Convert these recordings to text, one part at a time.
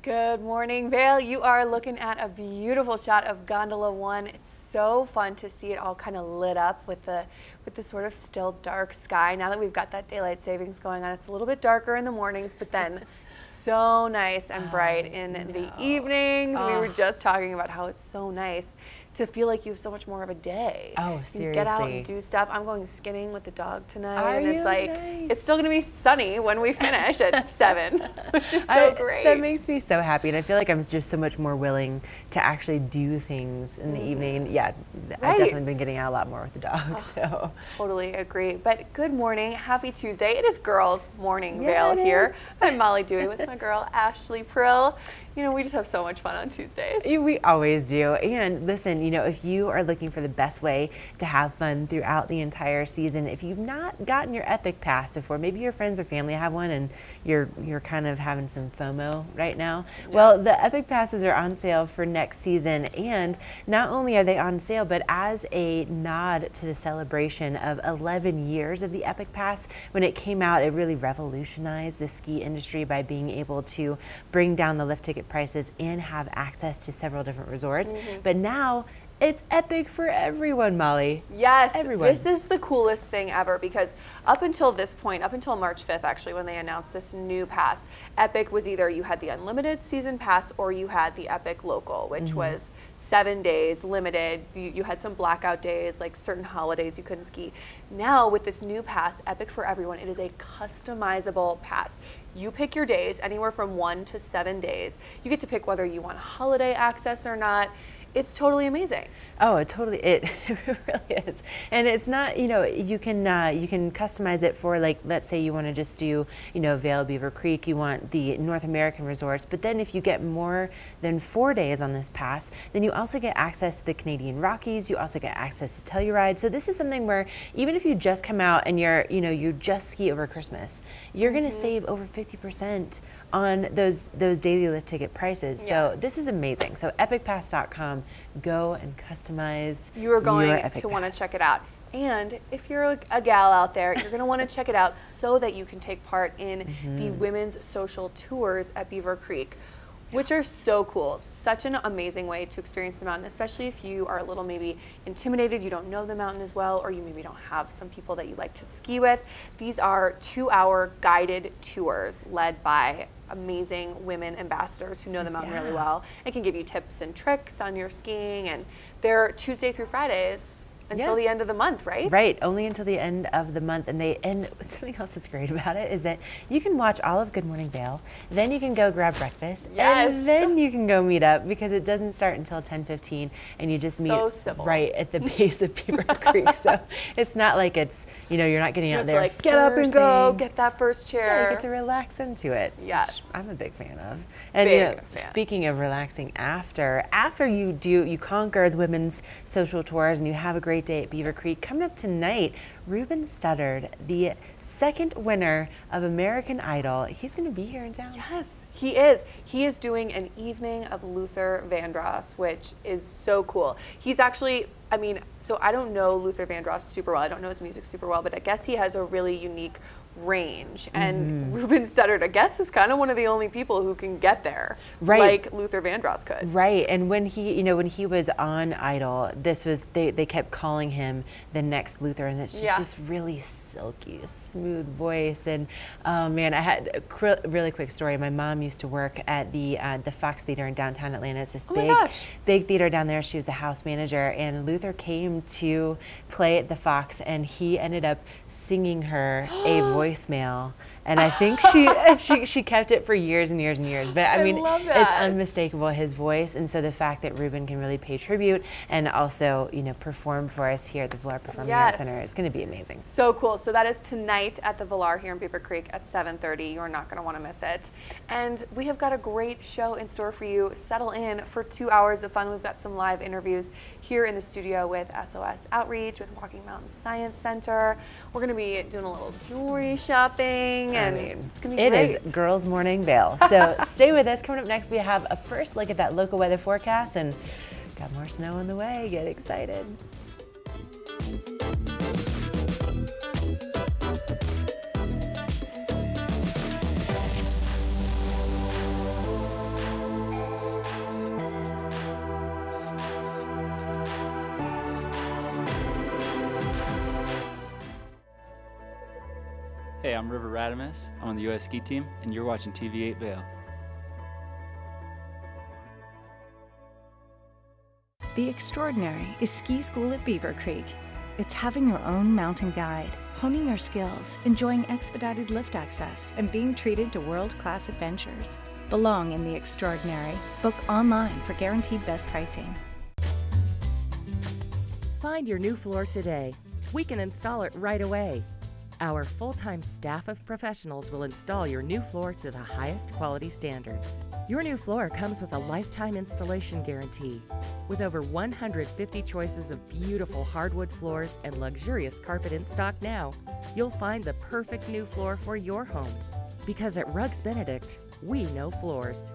Good morning, Vale. You are looking at a beautiful shot of Gondola 1. It's so fun to see it all kind of lit up with the sort of still dark sky. Now that we've got that daylight savings going on, it's a little bit darker in the mornings, but then so nice and bright in the evenings. We were just talking about how it's so nice to feel like you have so much more of a day. Oh, seriously. You get out and do stuff. I'm going skinning with the dog tonight. Are and you? it's like, Nice. it's still going to be sunny when we finish at 7, which is so great. That makes me so happy. And I feel like I'm just so much more willing to actually do things in the evening. Yeah, I've definitely been getting out a lot more with the dog. So Totally agree. But good morning. Happy Tuesday. It is Girls Morning Yeah, Vale it here. is. I'm Molly Dewey with my girl Ashley Prill. You know, we just have so much fun on Tuesdays. we always do. And listen, you know, if you are looking for the best way to have fun throughout the entire season, if you've not gotten your Epic Pass before, maybe your friends or family have one and you're kind of having some FOMO right now. Yeah. Well, the Epic Passes are on sale for next season, and not only are they on sale, but as a nod to the celebration of 11 years of the Epic Pass, when it came out, it really revolutionized the ski industry by being able to bring down the lift ticket prices and have access to several different resorts. But now it's epic for everyone, Molly. Yes, everyone. This is the coolest thing ever, because up until this point, up until March 5th actually, when they announced this new pass, Epic was either you had the unlimited season pass or you had the Epic Local, which was 7 days limited. You had some blackout days, like certain holidays you couldn't ski. Now with this new pass, Epic for Everyone, it is a customizable pass. You pick your days, anywhere from 1 to 7 days. You get to pick whether you want holiday access or not. It's totally amazing. Oh, it really is. And it's not, you know, you can customize it for, like, let's say you want to just do, you know, Vail, Beaver Creek, you want the North American resorts, but then if you get more than 4 days on this pass, then you also get access to the Canadian Rockies, you also get access to Telluride. So this is something where even if you just come out and you just ski over Christmas, you're going to save over 50% on those daily lift ticket prices. So this is amazing. So epicpass.com, go and customize. You are going your to want to check it out. And if you're a gal out there, you're going to want to check it out so that you can take part in the women's social tours at Beaver Creek, which are so cool. Such an amazing way to experience the mountain, especially if you are a little maybe intimidated, you don't know the mountain as well, or you maybe don't have some people that you like to ski with. These are 2-hour guided tours led by amazing women ambassadors who know the mountain really well and can give you tips and tricks on your skiing. And they're Tuesday through Fridays until the end of the month, right? Right, only until the end of the month. And something else that's great about it is that you can watch all of Good Morning Vail, then you can go grab breakfast, and then you can go meet up, because it doesn't start until 10:15, and you just meet right at the base of Beaver Creek. So it's not like it's, you know, you're not getting out there like get up and go, get that first chair. Yeah, you get to relax into it. Yes, which I'm a big fan of. And you know, speaking of relaxing after you conquer the women's social tours and you have a great day at Beaver Creek, coming up tonight, Ruben Studdard, the second winner of American Idol, he's going to be here in town. Yes, he is. He is doing an evening of Luther Vandross, which is so cool. He's actually, I mean, so I don't know Luther Vandross super well. I don't know his music super well, but I guess he has a really unique range, and Ruben Studdard, I guess, is kind of one of the only people who can get there, like Luther Vandross could. Right, and when he was on Idol, this was they kept calling him the next Luther, and it's just this really silky, smooth voice. And oh man, I had a really quick story. My mom used to work at the Fox Theater in downtown Atlanta. It's this big theater down there. She was the house manager, and Luther came to play at the Fox, and he ended up singing her a voicemail, and I think she kept it for years and years and years. But I mean, it's unmistakable, his voice, and so the fact that Ruben can really pay tribute and also, you know, perform for us here at the Villar Performing Arts Center, it's going to be amazing. So cool. So that is tonight at the Villar here in Beaver Creek at 7:30. You're not going to want to miss it. And we have got a great show in store for you. Settle in for 2 hours of fun. We've got some live interviews here in the studio with SOS Outreach, with Walking Mountain Science Center. We're going to be doing a little jewelry shopping, and it's going to be great. It is Girls Morning Vail. So stay with us. Coming up next, we have a first look at that local weather forecast, and got more snow on the way. Get excited. Hey, I'm River Radamus. I'm on the U.S. ski team, and you're watching TV8 Vail. The extraordinary is ski school at Beaver Creek. It's having your own mountain guide, honing your skills, enjoying expedited lift access, and being treated to world-class adventures. Belong in the extraordinary. Book online for guaranteed best pricing. Find your new floor today. We can install it right away. Our full-time staff of professionals will install your new floor to the highest quality standards. Your new floor comes with a lifetime installation guarantee. With over 150 choices of beautiful hardwood floors and luxurious carpet in stock now, you'll find the perfect new floor for your home. Because at Rugs Benedict, we know floors.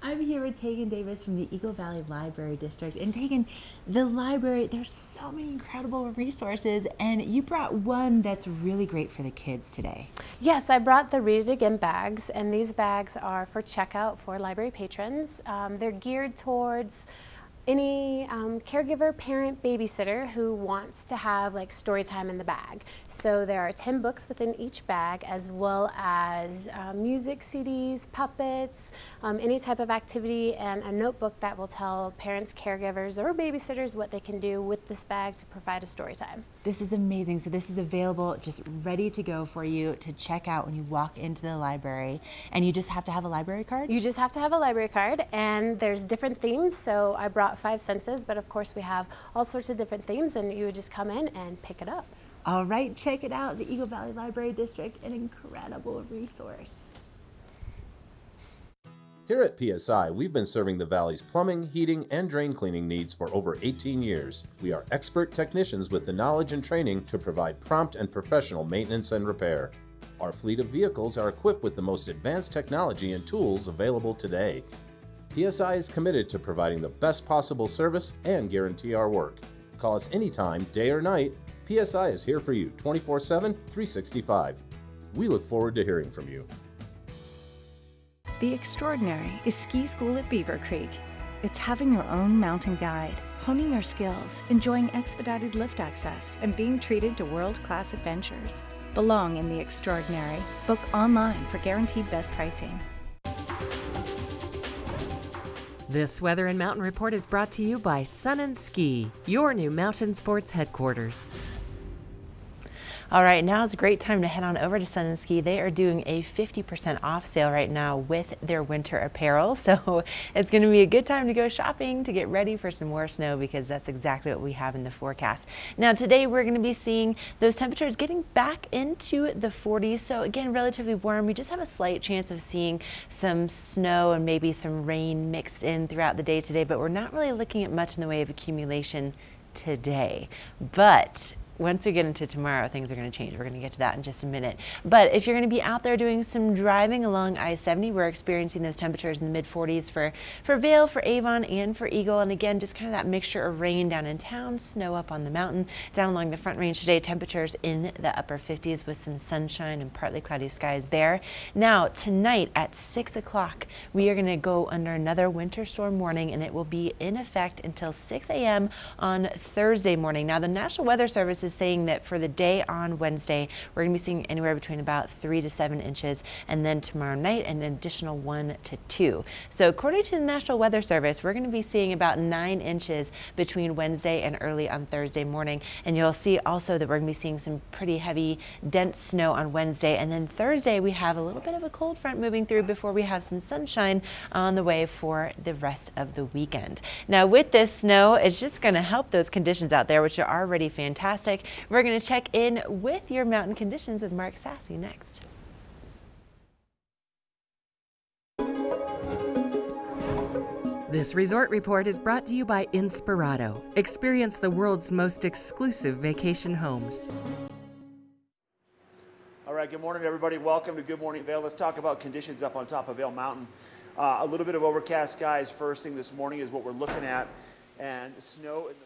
I'm here with Tegan Davis from the Eagle Valley Library District. And Tegan, the library, there's so many incredible resources, and you brought one that's really great for the kids today. Yes, I brought the Read It Again bags, and these bags are for checkout for library patrons. They're geared towards any caregiver, parent, babysitter who wants to have like story time in the bag. So there are 10 books within each bag, as well as music CDs, puppets, any type of activity, and a notebook that will tell parents, caregivers, or babysitters what they can do with this bag to provide a story time. This is amazing. So this is available, just ready to go for you to check out when you walk into the library. And you just have to have a library card? You just have to have a library card, and there's different themes. So I brought 5 senses, but of course we have all sorts of different themes, and you would just come in and pick it up. All right, check it out. The Eagle Valley Library District, an incredible resource. Here at PSI, we've been serving the Valley's plumbing, heating, and drain cleaning needs for over 18 years. We are expert technicians with the knowledge and training to provide prompt and professional maintenance and repair. Our fleet of vehicles are equipped with the most advanced technology and tools available today. PSI is committed to providing the best possible service and guarantee our work. Call us anytime, day or night. PSI is here for you 24/7, 365. We look forward to hearing from you. The extraordinary is ski school at Beaver Creek. It's having your own mountain guide, honing your skills, enjoying expedited lift access, and being treated to world-class adventures. Belong in the extraordinary. Book online for guaranteed best pricing. This Weather and Mountain Report is brought to you by Sun and Ski, your new mountain sports headquarters. All right, now is a great time to head on over to Sun and Ski. They are doing a 50% off sale right now with their winter apparel. So it's going to be a good time to go shopping to get ready for some more snow, because that's exactly what we have in the forecast. Now today we're going to be seeing those temperatures getting back into the 40s. So again, relatively warm. We just have a slight chance of seeing some snow and maybe some rain mixed in throughout the day today, but we're not really looking at much in the way of accumulation today. But once we get into tomorrow, things are going to change. We're going to get to that in just a minute. But if you're going to be out there doing some driving along I-70, we're experiencing those temperatures in the mid-40s for Vail, for Avon, and for Eagle. And again, just kind of that mixture of rain down in town, snow up on the mountain. Down along the Front Range today, temperatures in the upper 50s with some sunshine and partly cloudy skies there. Now, tonight at 6 o'clock, we are going to go under another winter storm warning, and it will be in effect until 6 a.m. on Thursday morning. Now, the National Weather Service is saying that for the day on Wednesday, we're going to be seeing anywhere between about 3 to 7 inches, and then tomorrow night an additional 1 to 2. So according to the National Weather Service, we're going to be seeing about 9 inches between Wednesday and early on Thursday morning. And you'll see also that we're going to be seeing some pretty heavy, dense snow on Wednesday. And then Thursday, we have a little bit of a cold front moving through before we have some sunshine on the way for the rest of the weekend. Now with this snow, it's just going to help those conditions out there, which are already fantastic. We're going to check in with your mountain conditions with Mark Sassy next. This resort report is brought to you by Inspirato. Experience the world's most exclusive vacation homes. All right, good morning, everybody. Welcome to Good Morning Vail. Let's talk about conditions up on top of Vail Mountain. A little bit of overcast skies first thing this morning is what we're looking at, and snow in the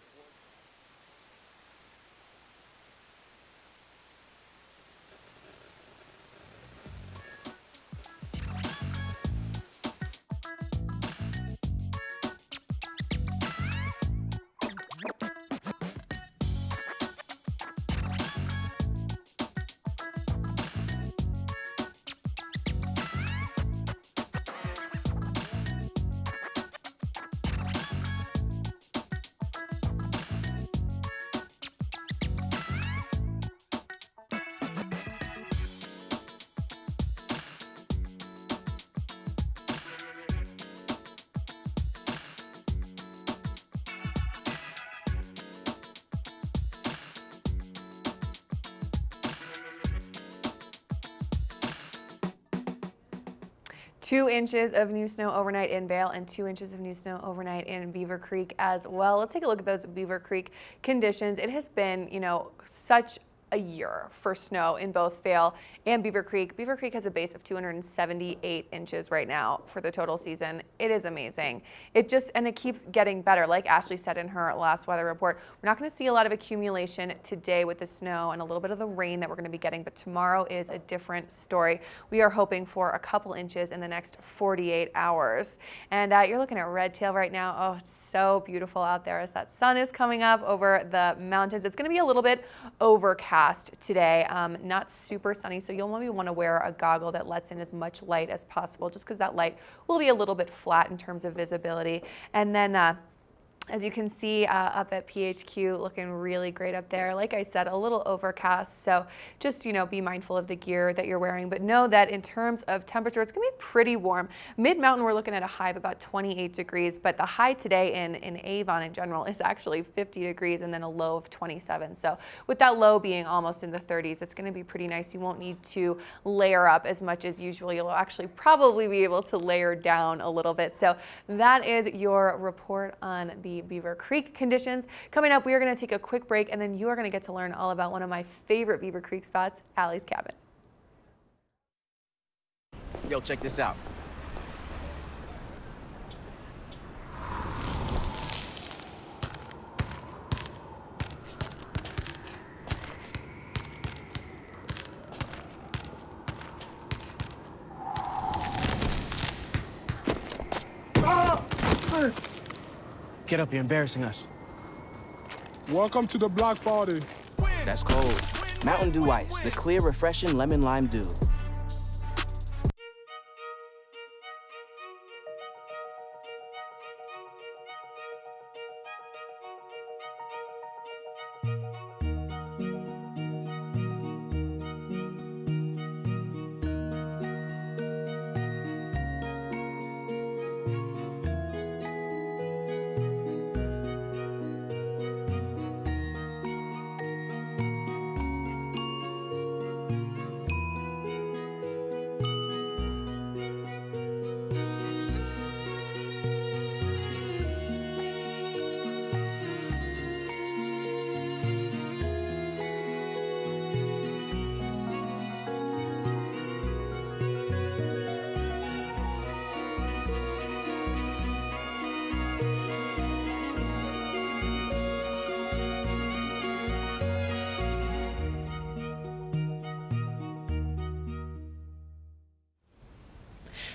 2 inches of new snow overnight in Vail and 2 inches of new snow overnight in Beaver Creek as well. Let's take a look at those Beaver Creek conditions. It has been, you know, such a year for snow in both Vail and Beaver Creek. Beaver Creek has a base of 278 inches right now for the total season. It is amazing. It keeps getting better. Like Ashley said in her last weather report, we're not going to see a lot of accumulation today with the snow and a little bit of the rain that we're going to be getting, but tomorrow is a different story. We are hoping for a couple inches in the next 48 hours. And you're looking at Redtail right now. Oh, it's so beautiful out there as that sun is coming up over the mountains. It's going to be a little bit overcast today, not super sunny, so you'll maybe want to wear a goggle that lets in as much light as possible, just because that light will be a little bit flat in terms of visibility. And then as you can see up at PHQ, looking really great up there. Like I said, a little overcast, so just, you know, be mindful of the gear that you're wearing, but know that in terms of temperature, it's gonna be pretty warm. Mid-mountain, we're looking at a high of about 28 degrees, but the high today in Avon in general is actually 50 degrees and then a low of 27. So with that low being almost in the 30s, it's gonna be pretty nice. You won't need to layer up as much as usual. You'll actually probably be able to layer down a little bit. So that is your report on the Beaver Creek conditions. Coming up, we are going to take a quick break, and then you are going to get to learn all about one of my favorite Beaver Creek spots, Allie's Cabin. Yo, check this out. Get up, you're embarrassing us. Welcome to the block party. That's cold. Mountain Dew Ice, the clear, refreshing lemon lime dew.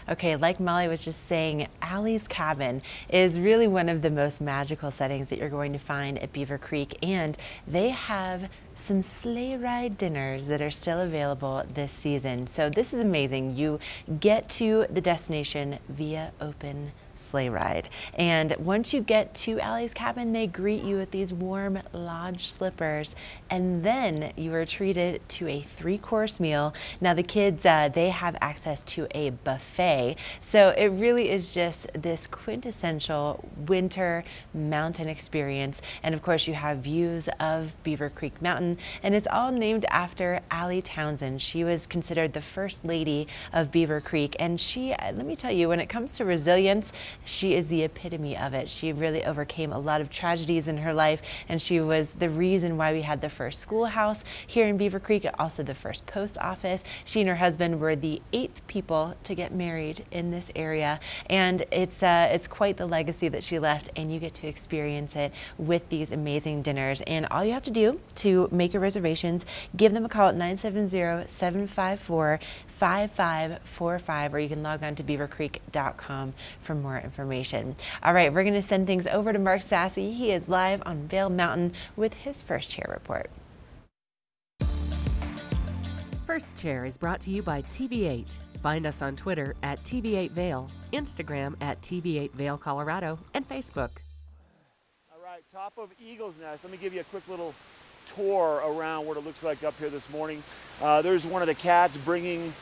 Okay, like Molly was just saying, Allie's Cabin is really one of the most magical settings that you're going to find at Beaver Creek, and they have some sleigh ride dinners that are still available this season. So this is amazing. You get to the destination via open sleigh ride, and once you get to Allie's Cabin, they greet you with these warm lodge slippers, and then you are treated to a 3-course meal. Now the kids, they have access to a buffet, so it really is just this quintessential winter mountain experience. And of course you have views of Beaver Creek Mountain, and it's all named after Allie Townsend. She was considered the first lady of Beaver Creek, and she, let me tell you, when it comes to resilience, she is the epitome of it. She really overcame a lot of tragedies in her life, and she was the reason why we had the first schoolhouse here in Beaver Creek, also the first post office. She and her husband were the 8th people to get married in this area, and it's quite the legacy that she left, and you get to experience it with these amazing dinners. And all you have to do to make your reservations, give them a call at 970-754-5545, or you can log on to beavercreek.com for more information. All right, we're going to send things over to Mark Sassy. He is live on Vail Mountain with his First Chair report. First Chair is brought to you by TV8. Find us on Twitter at TV8 Vail, Instagram at TV8 Vail Colorado, and Facebook. All right, top of Eagle's Nest. Let me give you a quick little tour around what it looks like up here this morning. There's one of the cats bringing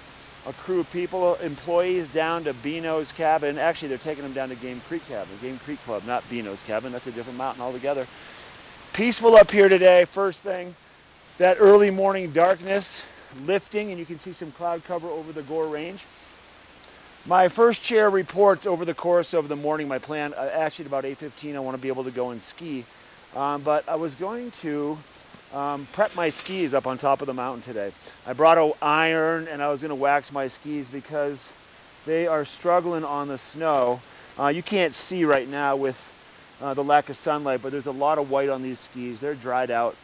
a crew of people, employees, down to Beano's Cabin. Actually, they're taking them down to Game Creek Cabin, Game Creek Club, not Beano's Cabin. That's a different mountain altogether. Peaceful up here today. First thing, that early morning darkness lifting, and you can see some cloud cover over the Gore Range. My first chair reports over the course of the morning. My plan, actually at about 8:15, I want to be able to go and ski. But I was going to prep my skis up on top of the mountain today. I brought an iron and I was going to wax my skis because they are struggling on the snow. You can't see right now with the lack of sunlight, but there's a lot of white on these skis. They're dried out.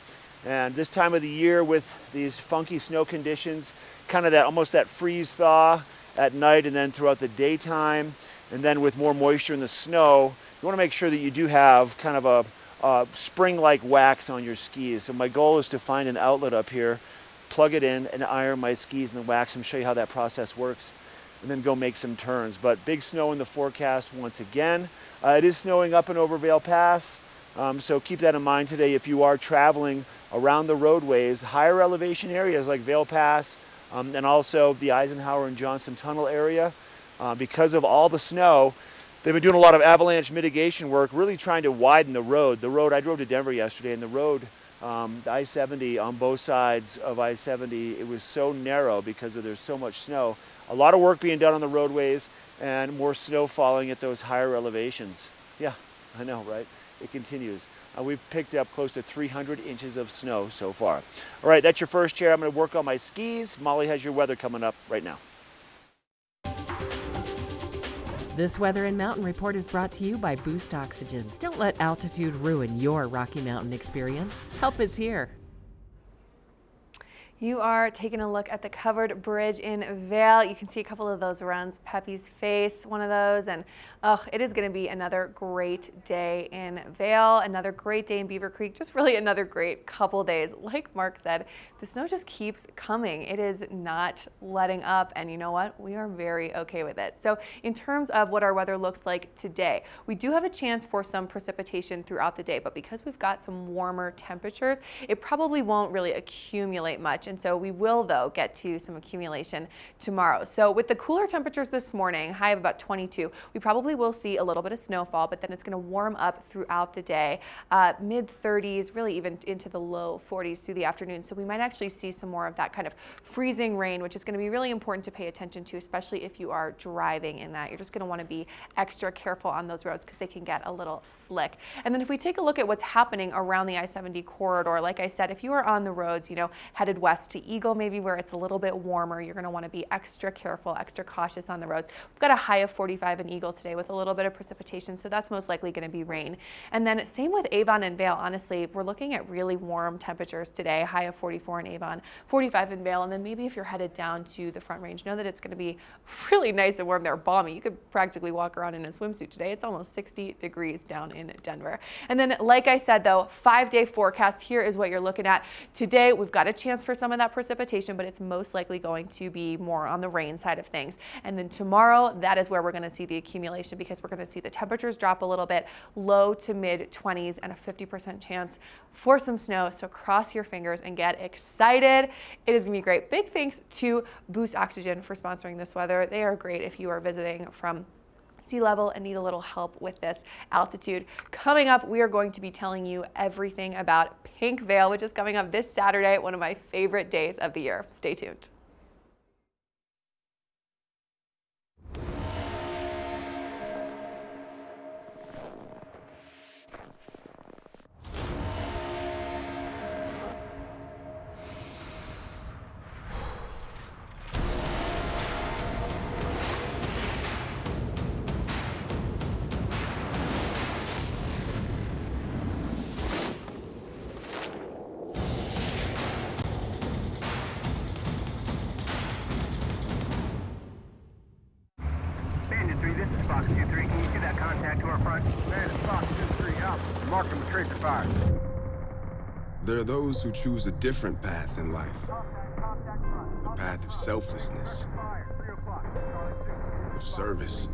And this time of the year with these funky snow conditions, kind of that almost that freeze thaw at night and then throughout the daytime, and then with more moisture in the snow, you want to make sure that you do have kind of a spring-like wax on your skis. So my goal is to find an outlet up here, plug it in and iron my skis and then wax them, show you how that process works, and then go make some turns. But big snow in the forecast once again. It is snowing up and over Vail Pass, so keep that in mind today if you are traveling around the roadways, higher elevation areas like Vail Pass, and also the Eisenhower and Johnson Tunnel area. Because of all the snow, they've been doing a lot of avalanche mitigation work, really trying to widen the road. I drove to Denver yesterday, and the road, the I-70 on both sides of I-70, it was so narrow because there's so much snow. A lot of work being done on the roadways and more snow falling at those higher elevations. Yeah, I know, right? It continues. We've picked up close to 300 inches of snow so far. All right, that's your first chair. I'm going to work on my skis. Molly has your weather coming up right now. This Weather and Mountain Report is brought to you by Boost Oxygen. Don't let altitude ruin your Rocky Mountain experience. Help is here. You are taking a look at the covered bridge in Vail. You can see a couple of those runs. Peppy's face, one of those, and it is going to be another great day in Vail, another great day in Beaver Creek, just really another great couple days. Like Mark said, the snow just keeps coming. It is not letting up, and you know what? We are very okay with it. So in terms of what our weather looks like today, we do have a chance for some precipitation throughout the day, but because we've got some warmer temperatures, it probably won't really accumulate much. And so we will, though, get to some accumulation tomorrow. So with the cooler temperatures this morning, high of about 22, we probably will see a little bit of snowfall, but then it's going to warm up throughout the day, mid 30s, really even into the low 40s through the afternoon. So we might actually see some more of that kind of freezing rain, which is going to be really important to pay attention to, especially if you are driving in that. You're just going to want to be extra careful on those roads because they can get a little slick. And then if we take a look at what's happening around the I-70 corridor, like I said, if you are on the roads, headed west to Eagle, maybe where it's a little bit warmer, you're going to want to be extra careful, extra cautious on the roads. We've got a high of 45 in Eagle today with a little bit of precipitation, so that's most likely going to be rain. And then same with Avon and Vail. Honestly, we're looking at really warm temperatures today, high of 44 in Avon, 45 in Vail, and then maybe if you're headed down to the Front Range, know that it's going to be really nice and warm there, balmy. You could practically walk around in a swimsuit today. It's almost 60 degrees down in Denver. And then, like I said, though, 5-day forecast, here is what you're looking at. Today, we've got a chance for some of that precipitation, but it's most likely going to be more on the rain side of things. And then tomorrow, that is where we're going to see the accumulation because we're going to see the temperatures drop a little bit, low to mid 20s and a 50% chance for some snow. So cross your fingers and get excited. It is going to be great. Big thanks to Boost Oxygen for sponsoring this weather. They are great if you are visiting from sea level and need a little help with this altitude. Coming up, we are going to be telling you everything about Pink Vail, which is coming up this Saturday, one of my favorite days of the year. Stay tuned. There are those who choose a different path in life. A path of selflessness, of service.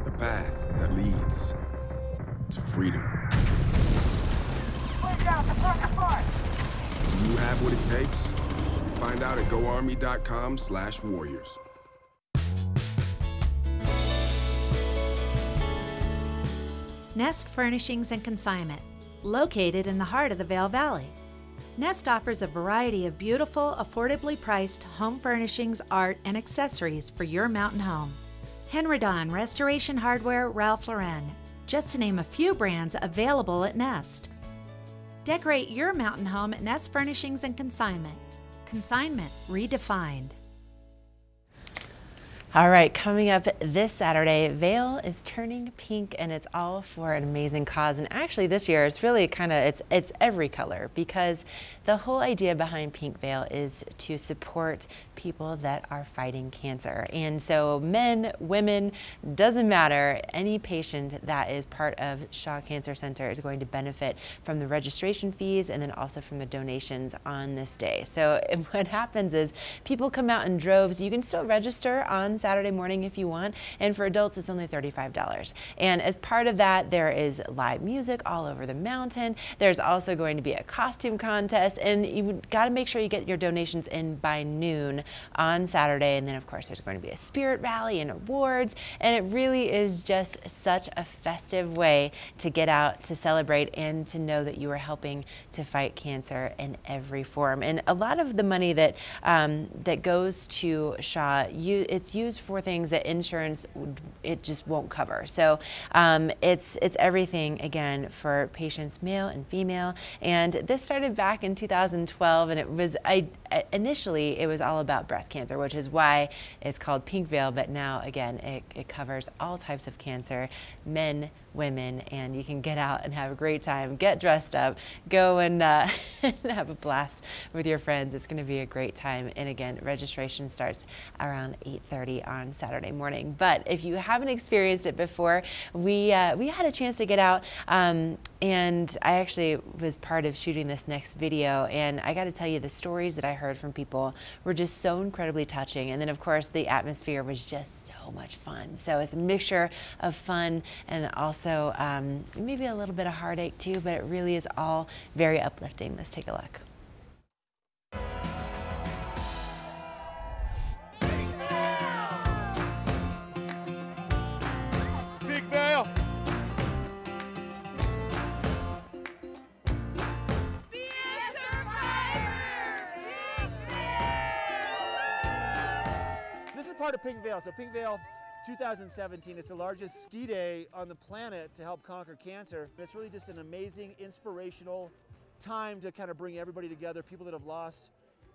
A path that leads to freedom. Do you have what it takes? Find out at goarmy.com/warriors. Nest Furnishings and Consignment, located in the heart of the Vail Valley. Nest offers a variety of beautiful, affordably priced home furnishings, art, and accessories for your mountain home. Henredon, Restoration Hardware, Ralph Lauren, just to name a few brands available at Nest. Decorate your mountain home at Nest Furnishings and Consignment. Consignment redefined. All right, coming up this Saturday, Vail is turning pink, and it's all for an amazing cause. And actually this year, it's really it's every color, because the whole idea behind Pink Vail is to support people that are fighting cancer. And so men, women, doesn't matter, any patient that is part of Shaw Cancer Center is going to benefit from the registration fees and then also from the donations on this day. So what happens is people come out in droves. You can still register on Saturday morning if you want, and for adults it's only $35. And as part of that, there is live music all over the mountain. There's also going to be a costume contest, and you've got to make sure you get your donations in by noon on Saturday. And then of course there's going to be a spirit rally and awards, and it really is just such a festive way to get out, to celebrate, and to know that you are helping to fight cancer in every form. And a lot of the money that that goes to Shaw, it's used for things that insurance, it just won't cover. So it's everything, again, for patients, male and female. And this started back in 2012, and it was initially it was all about breast cancer, which is why it's called Pink Veil. But now, again, it covers all types of cancer, men, women, and you can get out and have a great time, get dressed up, go and have a blast with your friends. It's going to be a great time. And again, registration starts around 8:30 on Saturday morning. But if you haven't experienced it before, we had a chance to get out, and I actually was part of shooting this next video, and I got to tell you, the stories that I heard from people were just so incredibly touching. And then of course the atmosphere was just so much fun. So it's a mixture of fun and also maybe a little bit of heartache too, but it really is all very uplifting. Let's take a look. Big Vail! This is part of Pink Vail. So Pink Vail 2017, it's the largest ski day on the planet to help conquer cancer. It's really just an amazing, inspirational time to kind of bring everybody together, people that have lost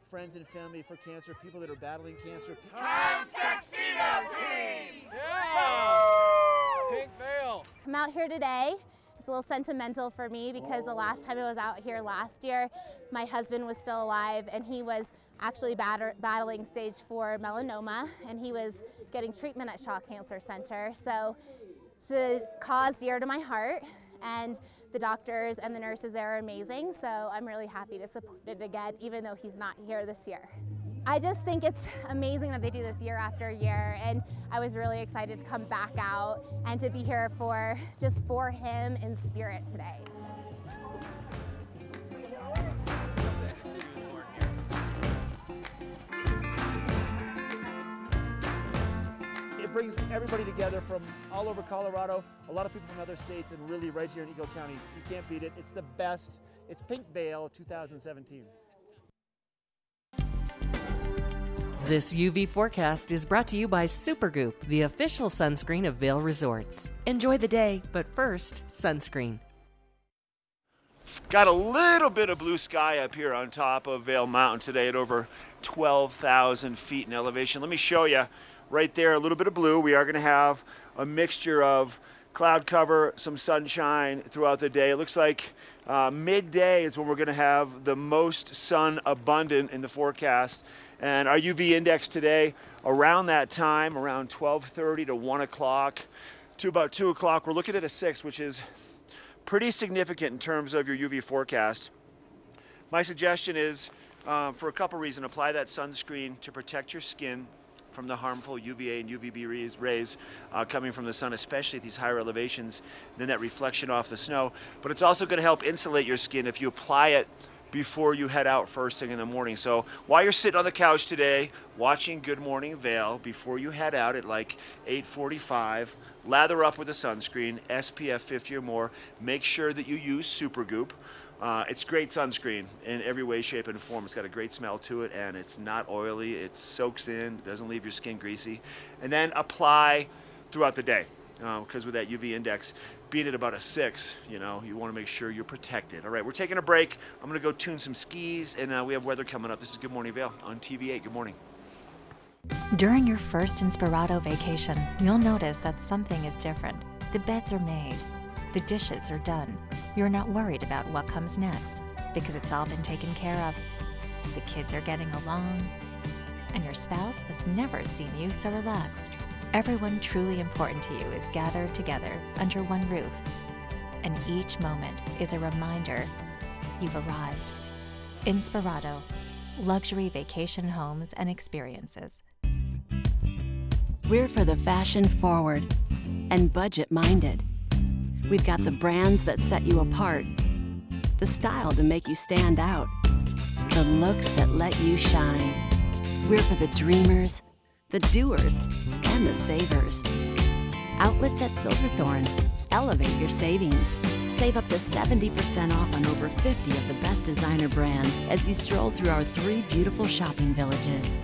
friends and family for cancer, people that are battling cancer. Tuxedo Team! Yeah! Pink Vail! I'm out here today. It's a little sentimental for me because the last time I was out here last year, my husband was still alive, and he was actually battling stage 4 melanoma, and he was getting treatment at Shaw Cancer Center. So it's a cause dear to my heart, and the doctors and the nurses there are amazing. So I'm really happy to support it again, even though he's not here this year. I just think it's amazing that they do this year after year, and I was really excited to come back out and to be here just for him in spirit today. It brings everybody together from all over Colorado, a lot of people from other states, and really right here in Eagle County. You can't beat it. It's the best. It's Pink Vail 2017. This UV forecast is brought to you by Supergoop, the official sunscreen of Vail Resorts. Enjoy the day, but first, sunscreen. Got a little bit of blue sky up here on top of Vail Mountain today at over 12,000 feet in elevation. Let me show you right there, a little bit of blue. We are going to have a mixture of cloud cover, some sunshine throughout the day. It looks like midday is when we're going to have the most sun abundant in the forecast. And our UV index today, around that time, around 12:30 to 1 o'clock to about 2 o'clock, we're looking at a 6, which is pretty significant in terms of your UV forecast. My suggestion is, for a couple reasons, apply that sunscreen to protect your skin from the harmful UVA and UVB rays coming from the sun, especially at these higher elevations, then that reflection off the snow. But it's also going to help insulate your skin if you apply it before you head out first thing in the morning. So while you're sitting on the couch today watching Good Morning Vail, before you head out at like 8:45, lather up with a sunscreen, SPF 50 or more. Make sure that you use Supergoop. It's great sunscreen in every way, shape, and form. It's got a great smell to it, and it's not oily. It soaks in, doesn't leave your skin greasy. And then apply throughout the day, because with that UV index being at about a 6, you want to make sure you're protected. All right, we're taking a break. I'm going to go tune some skis, and we have weather coming up. This is Good Morning Vail on TV8. Good morning. During your first Inspirato vacation, you'll notice that something is different. The beds are made. The dishes are done. You're not worried about what comes next because it's all been taken care of. The kids are getting along, and your spouse has never seen you so relaxed. Everyone truly important to you is gathered together under one roof, and each moment is a reminder you've arrived. Inspirato, luxury vacation homes and experiences. We're for the fashion-forward and budget-minded. We've got the brands that set you apart, the style to make you stand out, the looks that let you shine. We're for the dreamers, the doers, and the savers. Outlets at Silverthorne. Elevate your savings. Save up to 70% off on over 50 of the best designer brands as you stroll through our 3 beautiful shopping villages.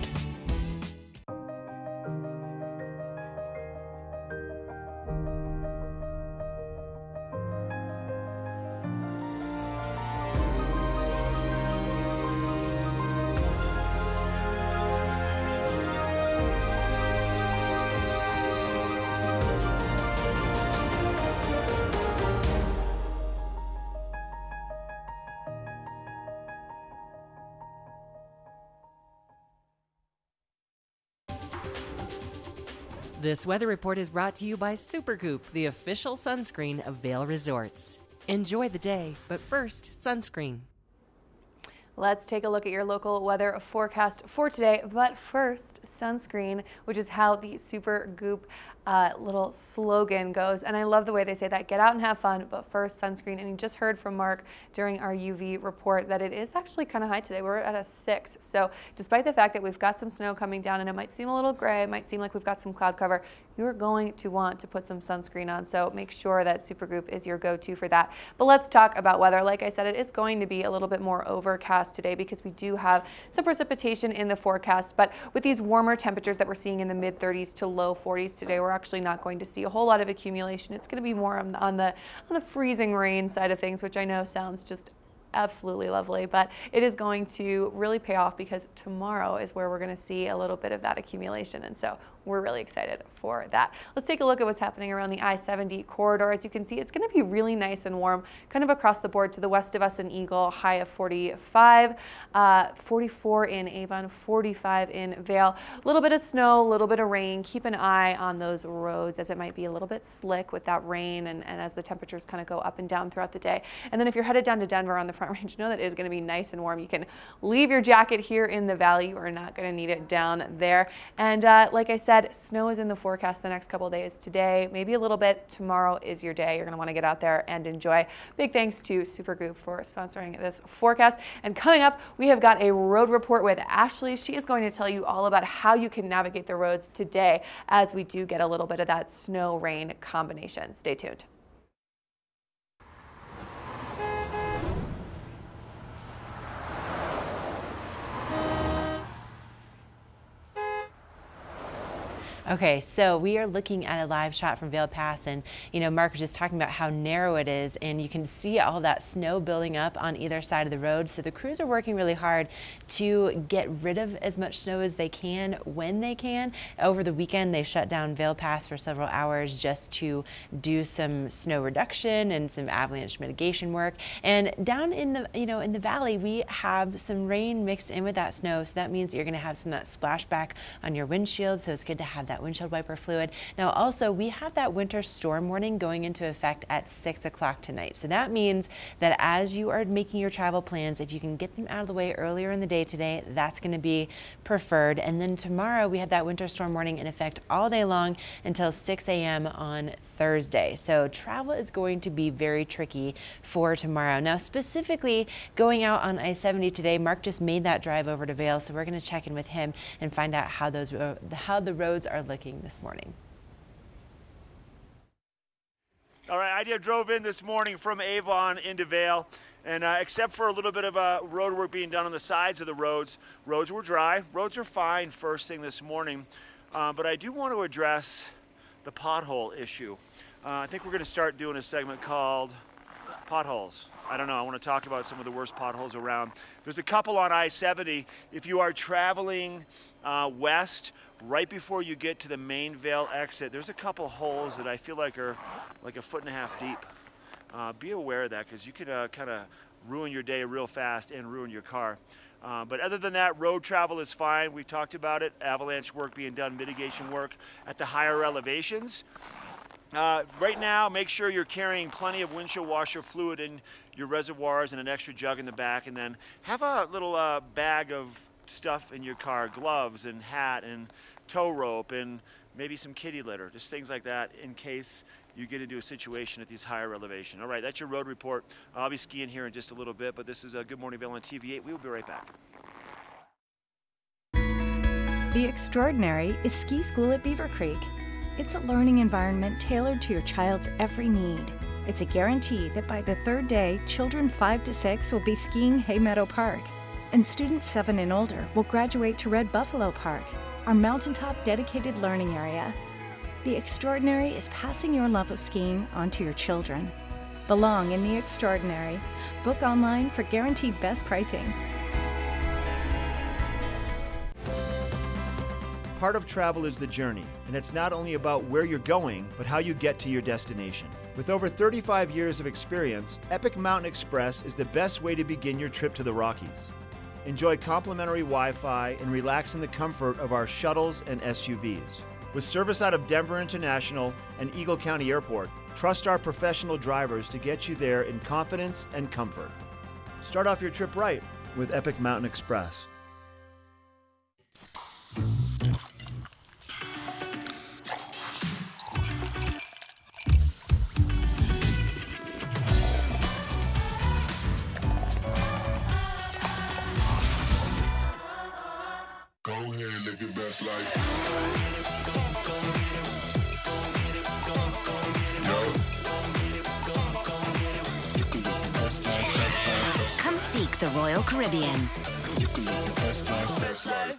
This weather report is brought to you by Supergoop, the official sunscreen of Vail Resorts. Enjoy the day, but first, sunscreen. Let's take a look at your local weather forecast for today, but first, sunscreen, which is how the Supergoop little slogan goes. And I love the way they say that. Get out and have fun, but first, sunscreen. And you just heard from Mark during our UV report that it is actually kind of high today. We're at a 6. So despite the fact that we've got some snow coming down and it might seem a little gray, it might seem like we've got some cloud cover, you're going to want to put some sunscreen on. So make sure that Supergoop is your go-to for that. But let's talk about weather. Like I said, it is going to be a little bit more overcast today because we do have some precipitation in the forecast. But with these warmer temperatures that we're seeing in the mid-30s to low 40s today, we're actually not going to see a whole lot of accumulation. It's going to be more on the freezing rain side of things, which I know sounds just absolutely lovely, but it is going to really pay off because tomorrow is where we're going to see a little bit of that accumulation, and so we're really excited for that. Let's take a look at what's happening around the I-70 corridor. As you can see, it's going to be really nice and warm kind of across the board. To the west of us in Eagle, high of 45, 44 in Avon, 45 in Vail. A little bit of snow, a little bit of rain. Keep an eye on those roads as it might be a little bit slick with that rain and as the temperatures kind of go up and down throughout the day. And then if you're headed down to Denver on the Front Range, know that it is going to be nice and warm. You can leave your jacket here in the valley. You are not going to need it down there. And like I said, snow is in the forecast the next couple days. Today, maybe a little bit. Tomorrow is your day. You're going to want to get out there and enjoy. Big thanks to Supergoop for sponsoring this forecast. And coming up, we have got a road report with Ashley. She is going to tell you all about how you can navigate the roads today as we do get a little bit of that snow-rain combination. Stay tuned. Okay, so we are looking at a live shot from Vail Pass, and Mark was just talking about how narrow it is, and you can see all that snow building up on either side of the road. So the crews are working really hard to get rid of as much snow as they can when they can. Over the weekend, they shut down Vail Pass for several hours just to do some snow reduction and some avalanche mitigation work. And down in the in the valley, we have some rain mixed in with that snow, so that means you're going to have some of that splashback on your windshield. So it's good to have that windshield wiper fluid. Now also, we have that winter storm warning going into effect at 6 o'clock tonight. So that means that as you are making your travel plans, if you can get them out of the way earlier in the day today, that's going to be preferred. And then tomorrow we have that winter storm warning in effect all day long until 6 a.m. on Thursday. So travel is going to be very tricky for tomorrow. Now specifically going out on I-70 today, Mark just made that drive over to Vail, so we're going to check in with him and find out how the roads are looking this morning. All right, I drove in this morning from Avon into Vail, And except for a little bit of road work being done on the sides of the roads, roads were dry. Roads are fine first thing this morning. But I do want to address the pothole issue. I think we're going to start doing a segment called Potholes. I don't know, I want to talk about some of the worst potholes around. There's a couple on I-70. If you are traveling west, right before you get to the Mainvale exit, there's a couple holes that I feel like are like 1.5 feet deep. Be aware of that, because you could kind of ruin your day real fast and ruin your car. But other than that, road travel is fine. We talked about it. Avalanche work being done, mitigation work at the higher elevations. Right now, make sure you're carrying plenty of windshield washer fluid in your reservoirs and an extra jug in the back, and then have a little bag of stuff in your car, gloves and hat and tow rope and maybe some kitty litter, just things like that in case you get into a situation at these higher elevation. All right, that's your road report. I'll be skiing here in just a little bit, but this is Good Morning Vail on TV8. We will be right back. The Extraordinary is ski school at Beaver Creek. It's a learning environment tailored to your child's every need. It's a guarantee that by the third day, children 5 to 6 will be skiing Hay Meadow Park, and students 7 and older will graduate to Red Buffalo Park, our mountaintop dedicated learning area. The Extraordinary is passing your love of skiing onto your children. Belong in the Extraordinary. Book online for guaranteed best pricing. Part of travel is the journey, and it's not only about where you're going, but how you get to your destination. With over 35 years of experience, Epic Mountain Express is the best way to begin your trip to the Rockies. Enjoy complimentary Wi-Fi and relax in the comfort of our shuttles and SUVs. With service out of Denver International and Eagle County Airport, trust our professional drivers to get you there in confidence and comfort. Start off your trip right with Epic Mountain Express. Go ahead, live your best life. Come seek the Royal Caribbean. You can live your best life, best life.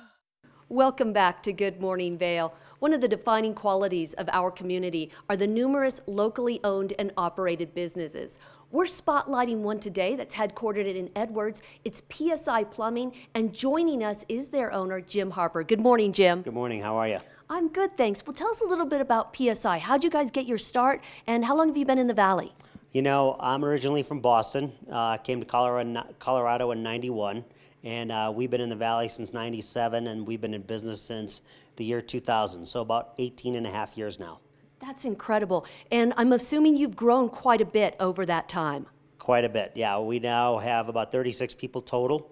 Welcome back to Good Morning Vail. One of the defining qualities of our community are the numerous locally owned and operated businesses. We're spotlighting one today that's headquartered in Edwards. It's PSI Plumbing, and joining us is their owner, Jim Harper. Good morning, Jim. Good morning. How are you? I'm good, thanks. Well, tell us a little bit about PSI. How'd you guys get your start, and how long have you been in the Valley? You know, I'm originally from Boston. Came to Colorado in '91, and we've been in the Valley since '97, and we've been in business since the year 2000, so about 18 and a half years now. That's incredible. And I'm assuming you've grown quite a bit over that time. Quite a bit, yeah. We now have about 36 people total,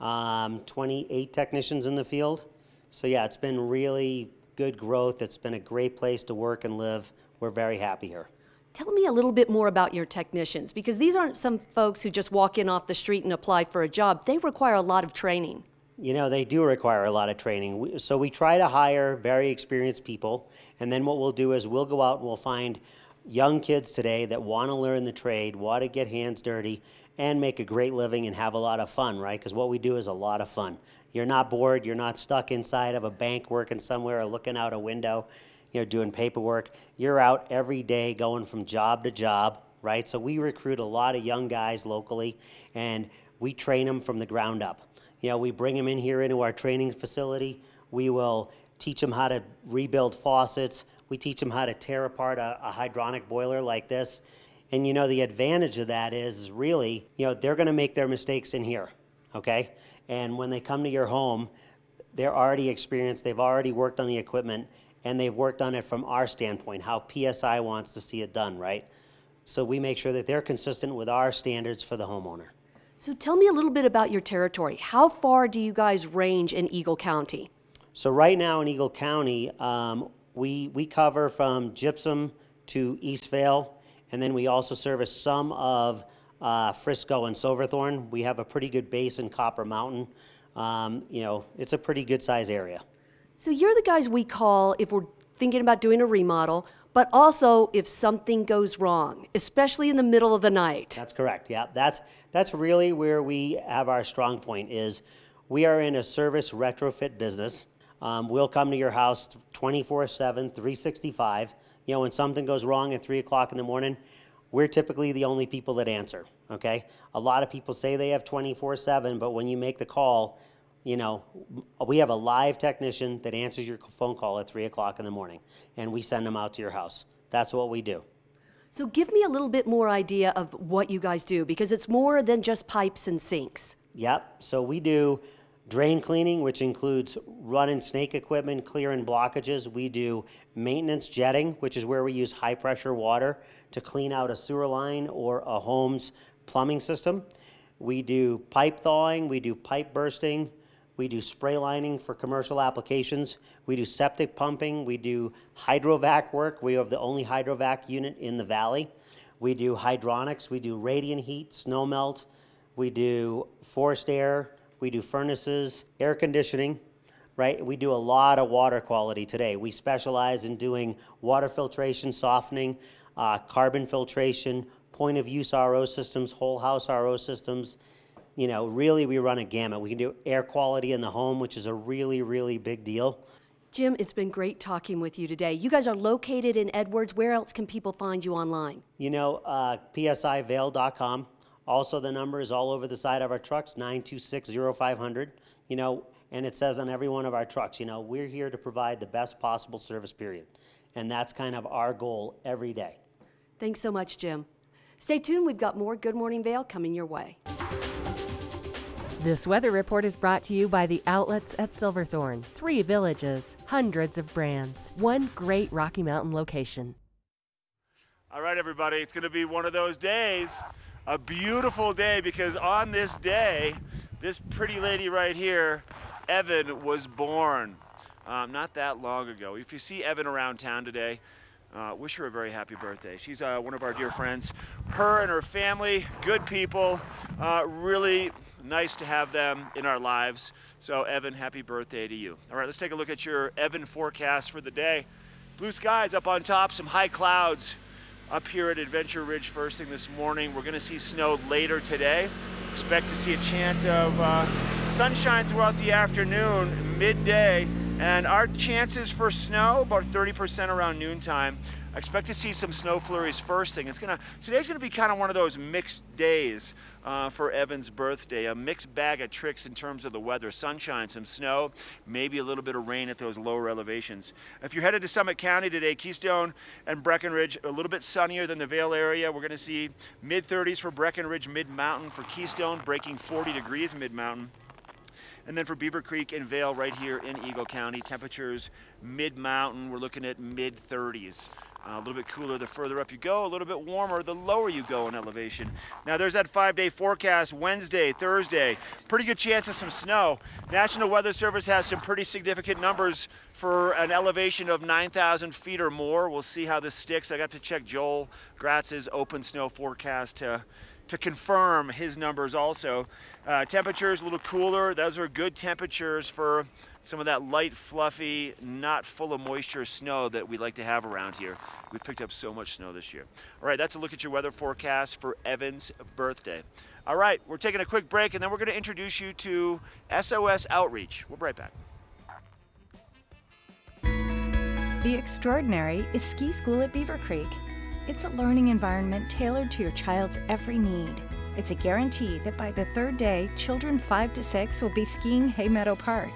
28 technicians in the field. So yeah, it's been really good growth. It's been a great place to work and live. We're very happy here. Tell me a little bit more about your technicians, because these aren't some folks who just walk in off the street and apply for a job. They require a lot of training. You know, they do require a lot of training. So we try to hire very experienced people, and then what we'll do is we'll go out and we'll find young kids today that want to learn the trade, want to get hands dirty, and make a great living and have a lot of fun, right? Because what we do is a lot of fun. You're not bored. You're not stuck inside of a bank working somewhere or looking out a window, you know, doing paperwork. You're out every day going from job to job, right? So we recruit a lot of young guys locally, and we train them from the ground up. You know, we bring them in here into our training facility. We will teach them how to rebuild faucets. We teach them how to tear apart a hydronic boiler like this. And you know, the advantage of that is really, you know, they're gonna make their mistakes in here, okay? And when they come to your home, they're already experienced, they've already worked on the equipment, and they've worked on it from our standpoint, how PSI wants to see it done, right? So we make sure that they're consistent with our standards for the homeowner. So tell me a little bit about your territory. How far do you guys range in Eagle County? So right now in Eagle County, we cover from Gypsum to East Vale, and then we also service some of Frisco and Silverthorne. We have a pretty good base in Copper Mountain. You know, it's a pretty good size area. So you're the guys we call if we're thinking about doing a remodel, but also if something goes wrong, especially in the middle of the night. That's correct. Yeah, that's really where we have our strong point. Is we are in a service retrofit business. We'll come to your house 24/7, 365. You know, when something goes wrong at 3 o'clock in the morning, we're typically the only people that answer. Okay, a lot of people say they have 24/7, but when you make the call, you know, we have a live technician that answers your phone call at 3 o'clock in the morning, and we send them out to your house. That's what we do. So give me a little bit more idea of what you guys do, because it's more than just pipes and sinks. Yep, so we do drain cleaning, which includes run and snake equipment, clearing blockages. We do maintenance jetting, which is where we use high pressure water to clean out a sewer line or a home's plumbing system. We do pipe thawing, we do pipe bursting, we do spray lining for commercial applications. We do septic pumping. We do hydrovac work. We have the only hydrovac unit in the valley. We do hydronics. We do radiant heat, snow melt. We do forced air. We do furnaces, air conditioning, right? We do a lot of water quality today. We specialize in doing water filtration, softening, carbon filtration, point of use RO systems, whole house RO systems. You know, really we run a gamut. We can do air quality in the home, which is a really, really big deal. Jim, it's been great talking with you today. You guys are located in Edwards. Where else can people find you online? You know, psivale.com. Also, the number is all over the side of our trucks, 926-0500. You know, and it says on every one of our trucks, you know, we're here to provide the best possible service, period. And that's kind of our goal every day. Thanks so much, Jim. Stay tuned. We've got more Good Morning Vail coming your way. This weather report is brought to you by the outlets at Silverthorne. 3 villages, hundreds of brands, one great Rocky Mountain location. All right, everybody, it's going to be one of those days, a beautiful day, because on this day, this pretty lady right here, Evan, was born not that long ago. If you see Evan around town today, wish her a very happy birthday. She's one of our dear friends. Her and her family, good people, really nice to have them in our lives. So Evan, happy birthday to you. All right, let's take a look at your Evan forecast for the day. Blue skies up on top, some high clouds up here at Adventure Ridge first thing this morning. We're gonna see snow later today. Expect to see a chance of sunshine throughout the afternoon, midday, and our chances for snow about 30% around noontime. I expect to see some snow flurries first thing. Today's gonna be kind of one of those mixed days for Evan's birthday, a mixed bag of tricks in terms of the weather. Sunshine, some snow, maybe a little bit of rain at those lower elevations. If you're headed to Summit County today, Keystone and Breckenridge, a little bit sunnier than the Vail area. We're gonna see mid-30s for Breckenridge, mid-mountain for Keystone, breaking 40 degrees mid-mountain. And then for Beaver Creek and Vail right here in Eagle County, temperatures mid-mountain, we're looking at mid-30s. A little bit cooler the further up you go, a little bit warmer the lower you go in elevation. Now there's that 5-day forecast, Wednesday, Thursday, pretty good chance of some snow. National Weather Service has some pretty significant numbers for an elevation of 9,000 feet or more. We'll see how this sticks. I got to check Joel Gratz's open snow forecast to confirm his numbers also. Temperatures a little cooler. Those are good temperatures for some of that light, fluffy, not full of moisture snow that we like to have around here. We picked up so much snow this year. All right, that's a look at your weather forecast for Evan's birthday. All right, we're taking a quick break, and then we're going to introduce you to SOS Outreach. We'll be right back. The Extraordinary is ski school at Beaver Creek. It's a learning environment tailored to your child's every need. It's a guarantee that by the 3rd day, children 5 to 6 will be skiing Hay Meadow Park,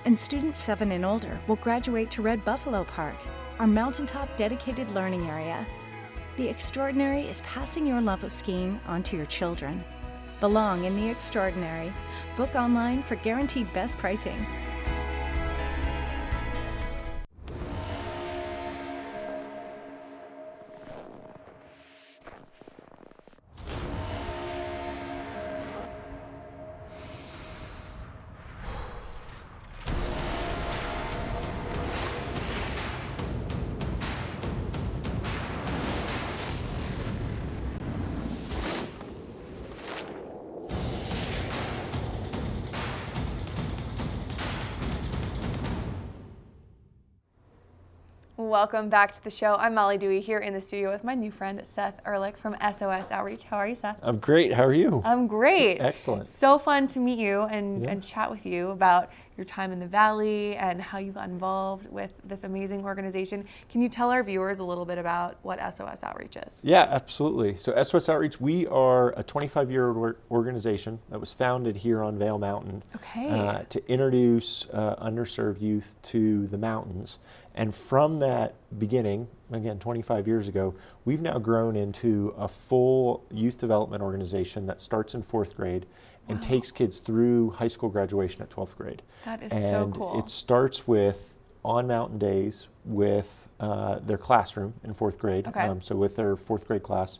and students 7 and older will graduate to Red Buffalo Park, our mountaintop dedicated learning area. The Extraordinary is passing your love of skiing onto your children. Belong in the Extraordinary. Book online for guaranteed best pricing. Welcome back to the show. I'm Molly Dewey here in the studio with my new friend Seth Ehrlich from SOS Outreach. How are you, Seth? I'm great. How are you? I'm great. Excellent. So fun to meet you and chat with you about your time in the Valley and how you got involved with this amazing organization. Can you tell our viewers a little bit about what SOS Outreach is? Yeah, absolutely. So SOS Outreach, we are a 25-year organization that was founded here on Vail Mountain to introduce underserved youth to the mountains. And from that beginning, again, 25 years ago, we've now grown into a full youth development organization that starts in 4th grade and takes kids through high school graduation at 12th grade. That is so cool. It starts with on mountain days with their classroom in 4th grade, so with their 4th grade class,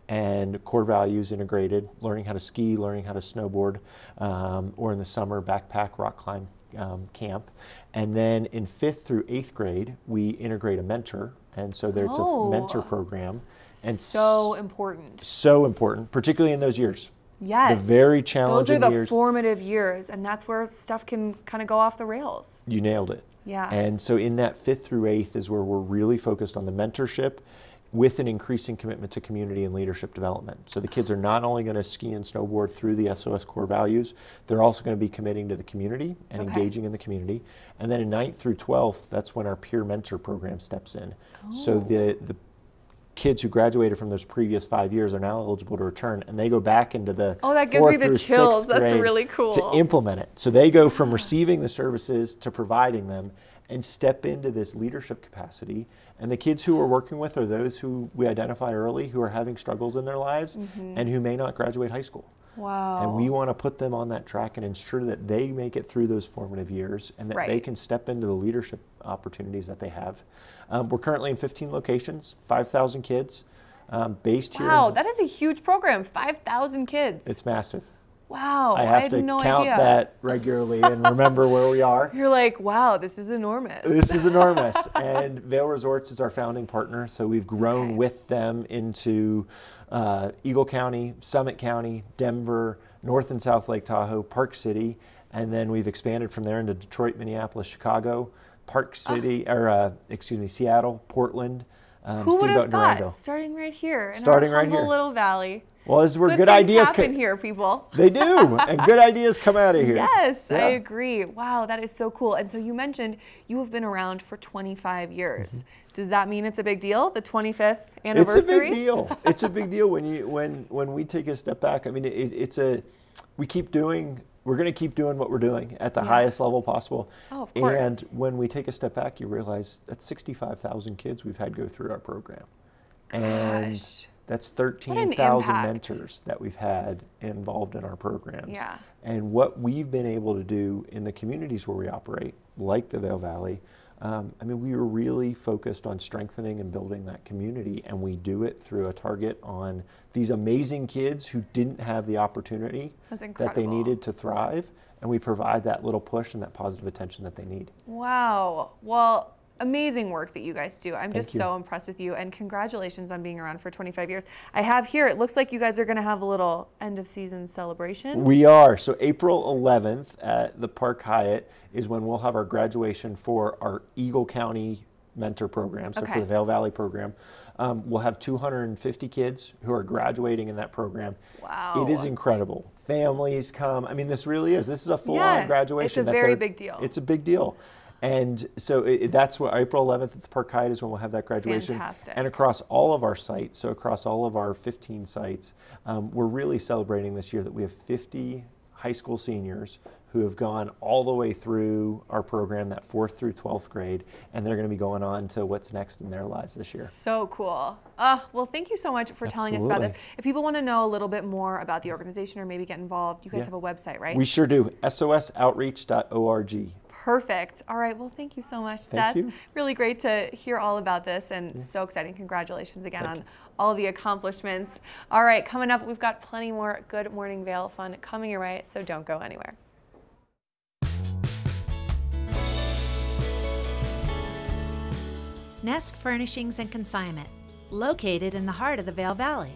and core values integrated, learning how to ski, learning how to snowboard, or in the summer, backpack, rock climb camp. And then in 5th through 8th grade, we integrate a mentor, and so there's a mentor program. And so important. So important, particularly in those years. Yes. The very challenging years. Those are the formative years, and that's where stuff can kind of go off the rails. You nailed it. Yeah. And so in that 5th through 8th is where we're really focused on the mentorship with an increasing commitment to community and leadership development. So the kids are not only going to ski and snowboard through the SOS core values, they're also going to be committing to the community and engaging in the community. And then in 9th through 12th, that's when our peer mentor program steps in. So the kids who graduated from those previous 5 years are now eligible to return, and they go back into the that gives me the chills. That's really cool. To implement it. So they go from receiving the services to providing them and step into this leadership capacity. And the kids who we're working with are those who we identify early who are having struggles in their lives and who may not graduate high school. Wow. And we want to put them on that track and ensure that they make it through those formative years and that they can step into the leadership opportunities that they have. We're currently in 15 locations, 5,000 kids based here. Wow, that is a huge program, 5,000 kids. It's massive. Wow, I have to count that regularly and remember where we are. You're like, wow, this is enormous. This is enormous. And Vail Resorts is our founding partner, so we've grown with them into Eagle County, Summit County, Denver, North and South Lake Tahoe, Park City, and then we've expanded from there into Detroit, Minneapolis, Chicago, Park City, Seattle, Portland, Who would have thought? Starting right here in Starting our right humble here. little valley. Well, this is where good things ideas happen here, people. They do, and good ideas come out of here. Yes, I agree. Wow, that is so cool. And so you mentioned you have been around for 25 years. Does that mean it's a big deal, the 25th anniversary? It's a big deal. It's a big deal when we take a step back. I mean, we're going to keep doing what we're doing at the highest level possible. Oh, of course. And when we take a step back, you realize that's 65,000 kids we've had go through our program. And that's 13,000 mentors that we've had involved in our programs. Yeah. And what we've been able to do in the communities where we operate, like the Vail Valley, we were really focused on strengthening and building that community, and we do it through a target on these amazing kids who didn't have the opportunity that they needed to thrive, and we provide that little push and that positive attention that they need. Wow. Well, amazing work that you guys do. I'm just you. so impressed with you, and congratulations on being around for 25 years. I have here, it looks like you guys are going to have a little end of season celebration. We are. So April 11th at the Park Hyatt is when we'll have our graduation for our Eagle County mentor program, so for the Vail Valley program. We'll have 250 kids who are graduating in that program. Wow. It is incredible. Families come. I mean, this really is. This is a full-on graduation. It's a very big deal. It's a big deal. And so that's what April 11th at the Park Hyatt is when we'll have that graduation. Fantastic. And across all of our sites, so across all of our 15 sites, we're really celebrating this year that we have 50 high school seniors who have gone all the way through our program, that 4th through 12th grade, and they're going to be going on to what's next in their lives this year. So cool. Well, thank you so much for telling us about this. If people want to know a little bit more about the organization or maybe get involved, you guys have a website, right? We sure do. sosoutreach.org. Perfect. All right. Well, thank you so much, Seth. Thank you. Really great to hear all about this, and so exciting. Congratulations again on all of the accomplishments. All right. Coming up, we've got plenty more Good Morning Vail fun coming your way, so don't go anywhere. Nest Furnishings and Consignment, located in the heart of the Vail Valley.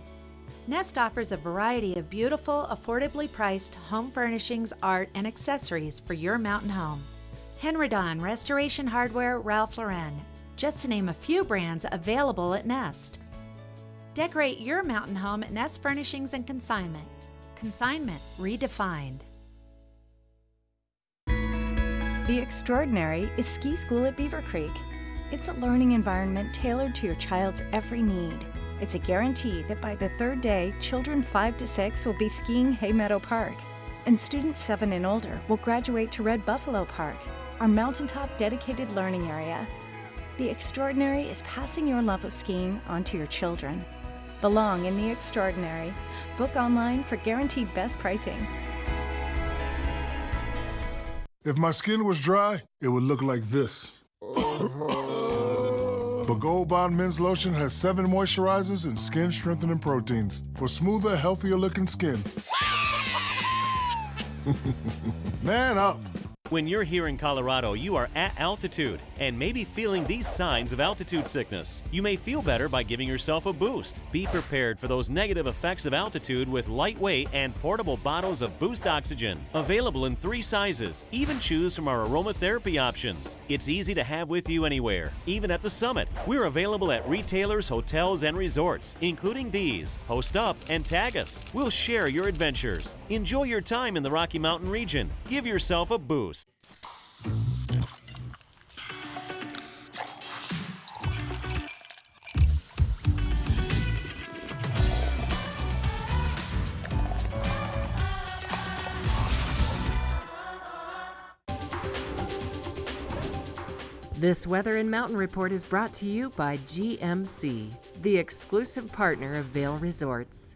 Nest offers a variety of beautiful, affordably priced home furnishings, art, and accessories for your mountain home. Henry Don Restoration Hardware, Ralph Lauren. just to name a few brands available at Nest. Decorate your mountain home at Nest Furnishings and Consignment. Consignment redefined. The Extraordinary is ski school at Beaver Creek. It's a learning environment tailored to your child's every need. It's a guarantee that by the third day, children 5 to 6 will be skiing Hay Meadow Park, and students 7 and older will graduate to Red Buffalo Park, our mountaintop dedicated learning area. The Extraordinary is passing your love of skiing onto your children. Belong in the Extraordinary. Book online for guaranteed best pricing. If my skin was dry, it would look like this. But Gold Bond Men's Lotion has 7 moisturizers and skin strengthening proteins for smoother, healthier looking skin. Man up. When you're here in Colorado, you are at altitude and maybe feeling these signs of altitude sickness. You may feel better by giving yourself a boost. Be prepared for those negative effects of altitude with lightweight and portable bottles of Boost Oxygen. Available in 3 sizes. Even choose from our aromatherapy options. It's easy to have with you anywhere, even at the summit. We're available at retailers, hotels, and resorts, including these. Post up and tag us. We'll share your adventures. Enjoy your time in the Rocky Mountain region. Give yourself a boost. This Weather and Mountain Report is brought to you by GMC, the exclusive partner of Vail Resorts.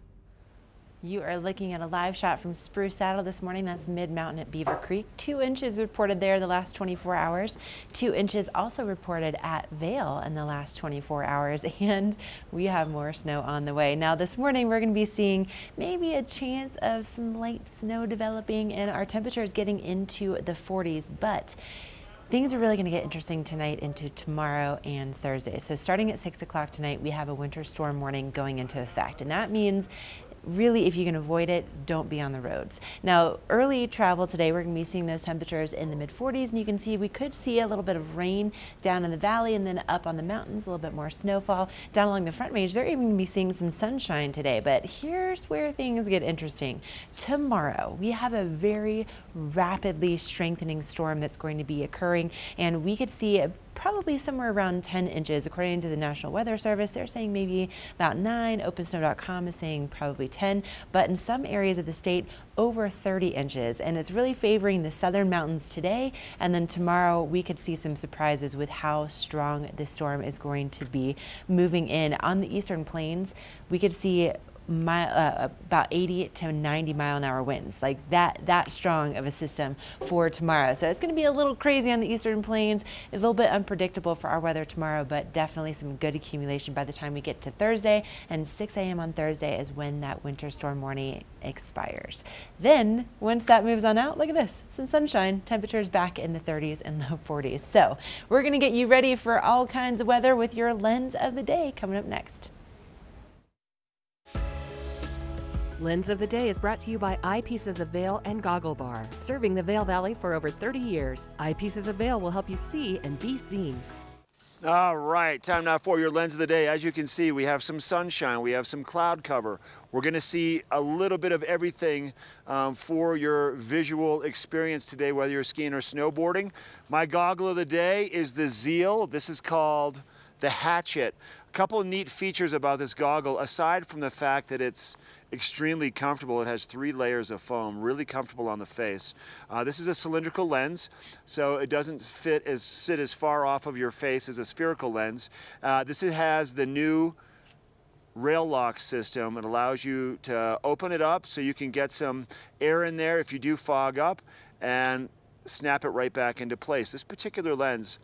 You are looking at a live shot from Spruce Saddle this morning. That's mid-mountain at Beaver Creek. 2 inches reported there the last 24 hours. 2 inches also reported at Vail in the last 24 hours. And we have more snow on the way. Now this morning we're going to be seeing maybe a chance of some light snow developing and our temperatures getting into the 40s. But things are really going to get interesting tonight into tomorrow and Thursday. So starting at 6 o'clock tonight, we have a winter storm warning going into effect. And that means really, if you can avoid it, don't be on the roads. Now, early travel today, we're going to be seeing those temperatures in the mid-40s, and you can see we could see a little bit of rain down in the valley and then up on the mountains, a little bit more snowfall. Down along the Front Range, they're even going to be seeing some sunshine today, but here's where things get interesting. Tomorrow, we have a very rapidly strengthening storm that's going to be occurring, and we could see probably somewhere around 10 inches. According to the National Weather Service, they're saying maybe about 9. OpenSnow.com is saying probably 10, but in some areas of the state, over 30 inches. And it's really favoring the southern mountains today, and then tomorrow we could see some surprises with how strong this storm is going to be moving in. On the eastern plains, we could see about 80 to 90 mile-an-hour winds, like that strong of a system for tomorrow. So it's going to be a little crazy on the eastern plains, a little bit unpredictable for our weather tomorrow, but definitely some good accumulation by the time we get to Thursday. And 6 a.m. on Thursday is when that winter storm warning expires. Then once that moves on out, look at this, some sunshine, temperatures back in the 30s and low 40s. So we're going to get you ready for all kinds of weather with your lens of the day coming up next. Lens of the Day is brought to you by Eyepieces of Vail and Goggle Bar, serving the Vail Valley for over 30 years. Eyepieces of Vail will help you see and be seen. All right, time now for your Lens of the Day. As you can see, we have some sunshine, we have some cloud cover. We're going to see a little bit of everything for your visual experience today, whether you're skiing or snowboarding. My goggle of the day is the Zeal. This is called the Hatchet. A couple of neat features about this goggle, aside from the fact that it's extremely comfortable. It has 3 layers of foam, really comfortable on the face. This is a cylindrical lens, so it doesn't sit as far off of your face as a spherical lens. This has the new rail lock system. It allows you to open it up so you can get some air in there if you do fog up and snap it right back into place. This particular lens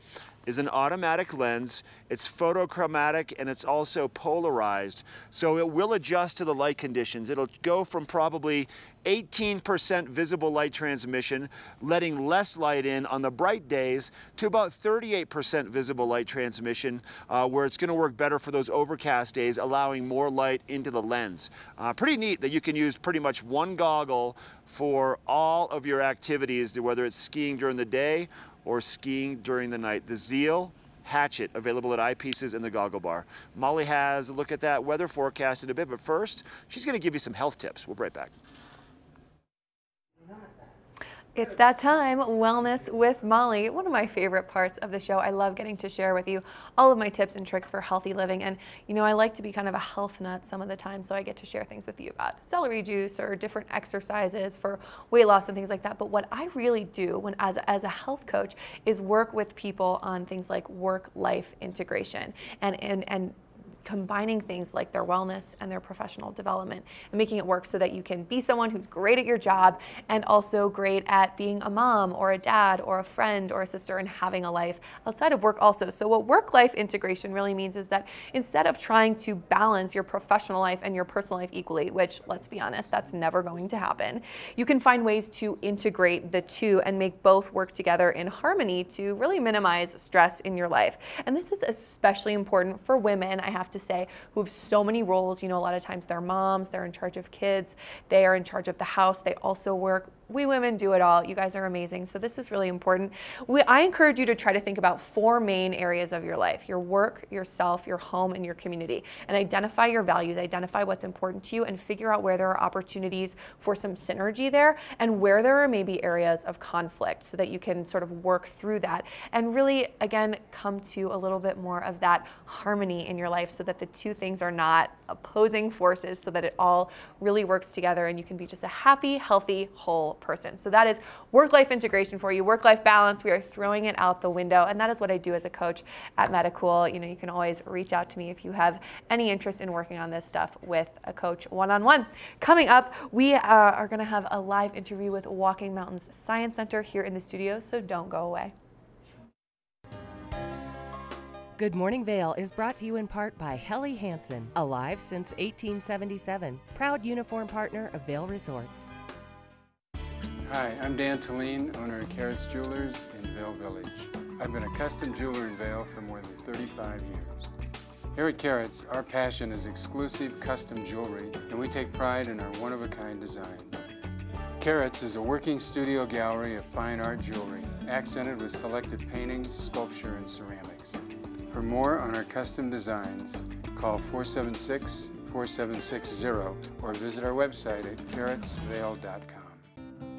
is an automatic lens. It's photochromatic and it's also polarized, so it will adjust to the light conditions. It'll go from probably 18% visible light transmission, letting less light in on the bright days, to about 38% visible light transmission, where it's going to work better for those overcast days, allowing more light into the lens. Pretty neat that you can use pretty much one goggle for all of your activities, whether it's skiing during the day or skiing during the night. The Zeal hatchet available at Eyepieces in the Goggle Bar. Molly has a look at that weather forecast in a bit, but first, she's going to give you some health tips. We'll be right back. It's that time, Wellness with Molly, one of my favorite parts of the show. I love getting to share with you all of my tips and tricks for healthy living. And you know, I like to be kind of a health nut some of the time, so I get to share things with you about celery juice or different exercises for weight loss and things like that. But what I really do when as a health coach is work with people on things like work-life integration and combining things like their wellness and their professional development and making it work so that you can be someone who's great at your job and also great at being a mom or a dad or a friend or a sister and having a life outside of work also. So what work-life integration really means is that instead of trying to balance your professional life and your personal life equally, which let's be honest, that's never going to happen, you can find ways to integrate the two and make both work together in harmony to really minimize stress in your life. And this is especially important for women, I have to say, who have so many roles. You know, a lot of times they're moms, they're in charge of kids, they are in charge of the house, they also work. We women do it all. You guys are amazing. So this is really important. I encourage you to try to think about 4 main areas of your life: your work, yourself, your home, and your community. And identify your values, identify what's important to you, and figure out where there are opportunities for some synergy there and where there are maybe areas of conflict so that you can sort of work through that and really, again, come to a little bit more of that harmony in your life so that the two things are not opposing forces, so that it all really works together and you can be just a happy, healthy, whole person. So that is work-life integration for you, work-life balance. We are throwing it out the window, and that is what I do as a coach at Medicool. You know, you can always reach out to me if you have any interest in working on this stuff with a coach one-on-one. Coming up, we are going to have a live interview with Walking Mountains Science Center here in the studio, so don't go away. Good Morning Vail is brought to you in part by Helly Hansen, alive since 1877, proud uniform partner of Vail Resorts. Hi, I'm Dan Talene, owner of Carrots Jewelers in Vail Village. I've been a custom jeweler in Vail for more than 35 years. Here at Carrots, our passion is exclusive custom jewelry, and we take pride in our one-of-a-kind designs. Carrots is a working studio gallery of fine art jewelry, accented with selected paintings, sculpture, and ceramics. For more on our custom designs, call 476-4760 or visit our website at carrotsvail.com.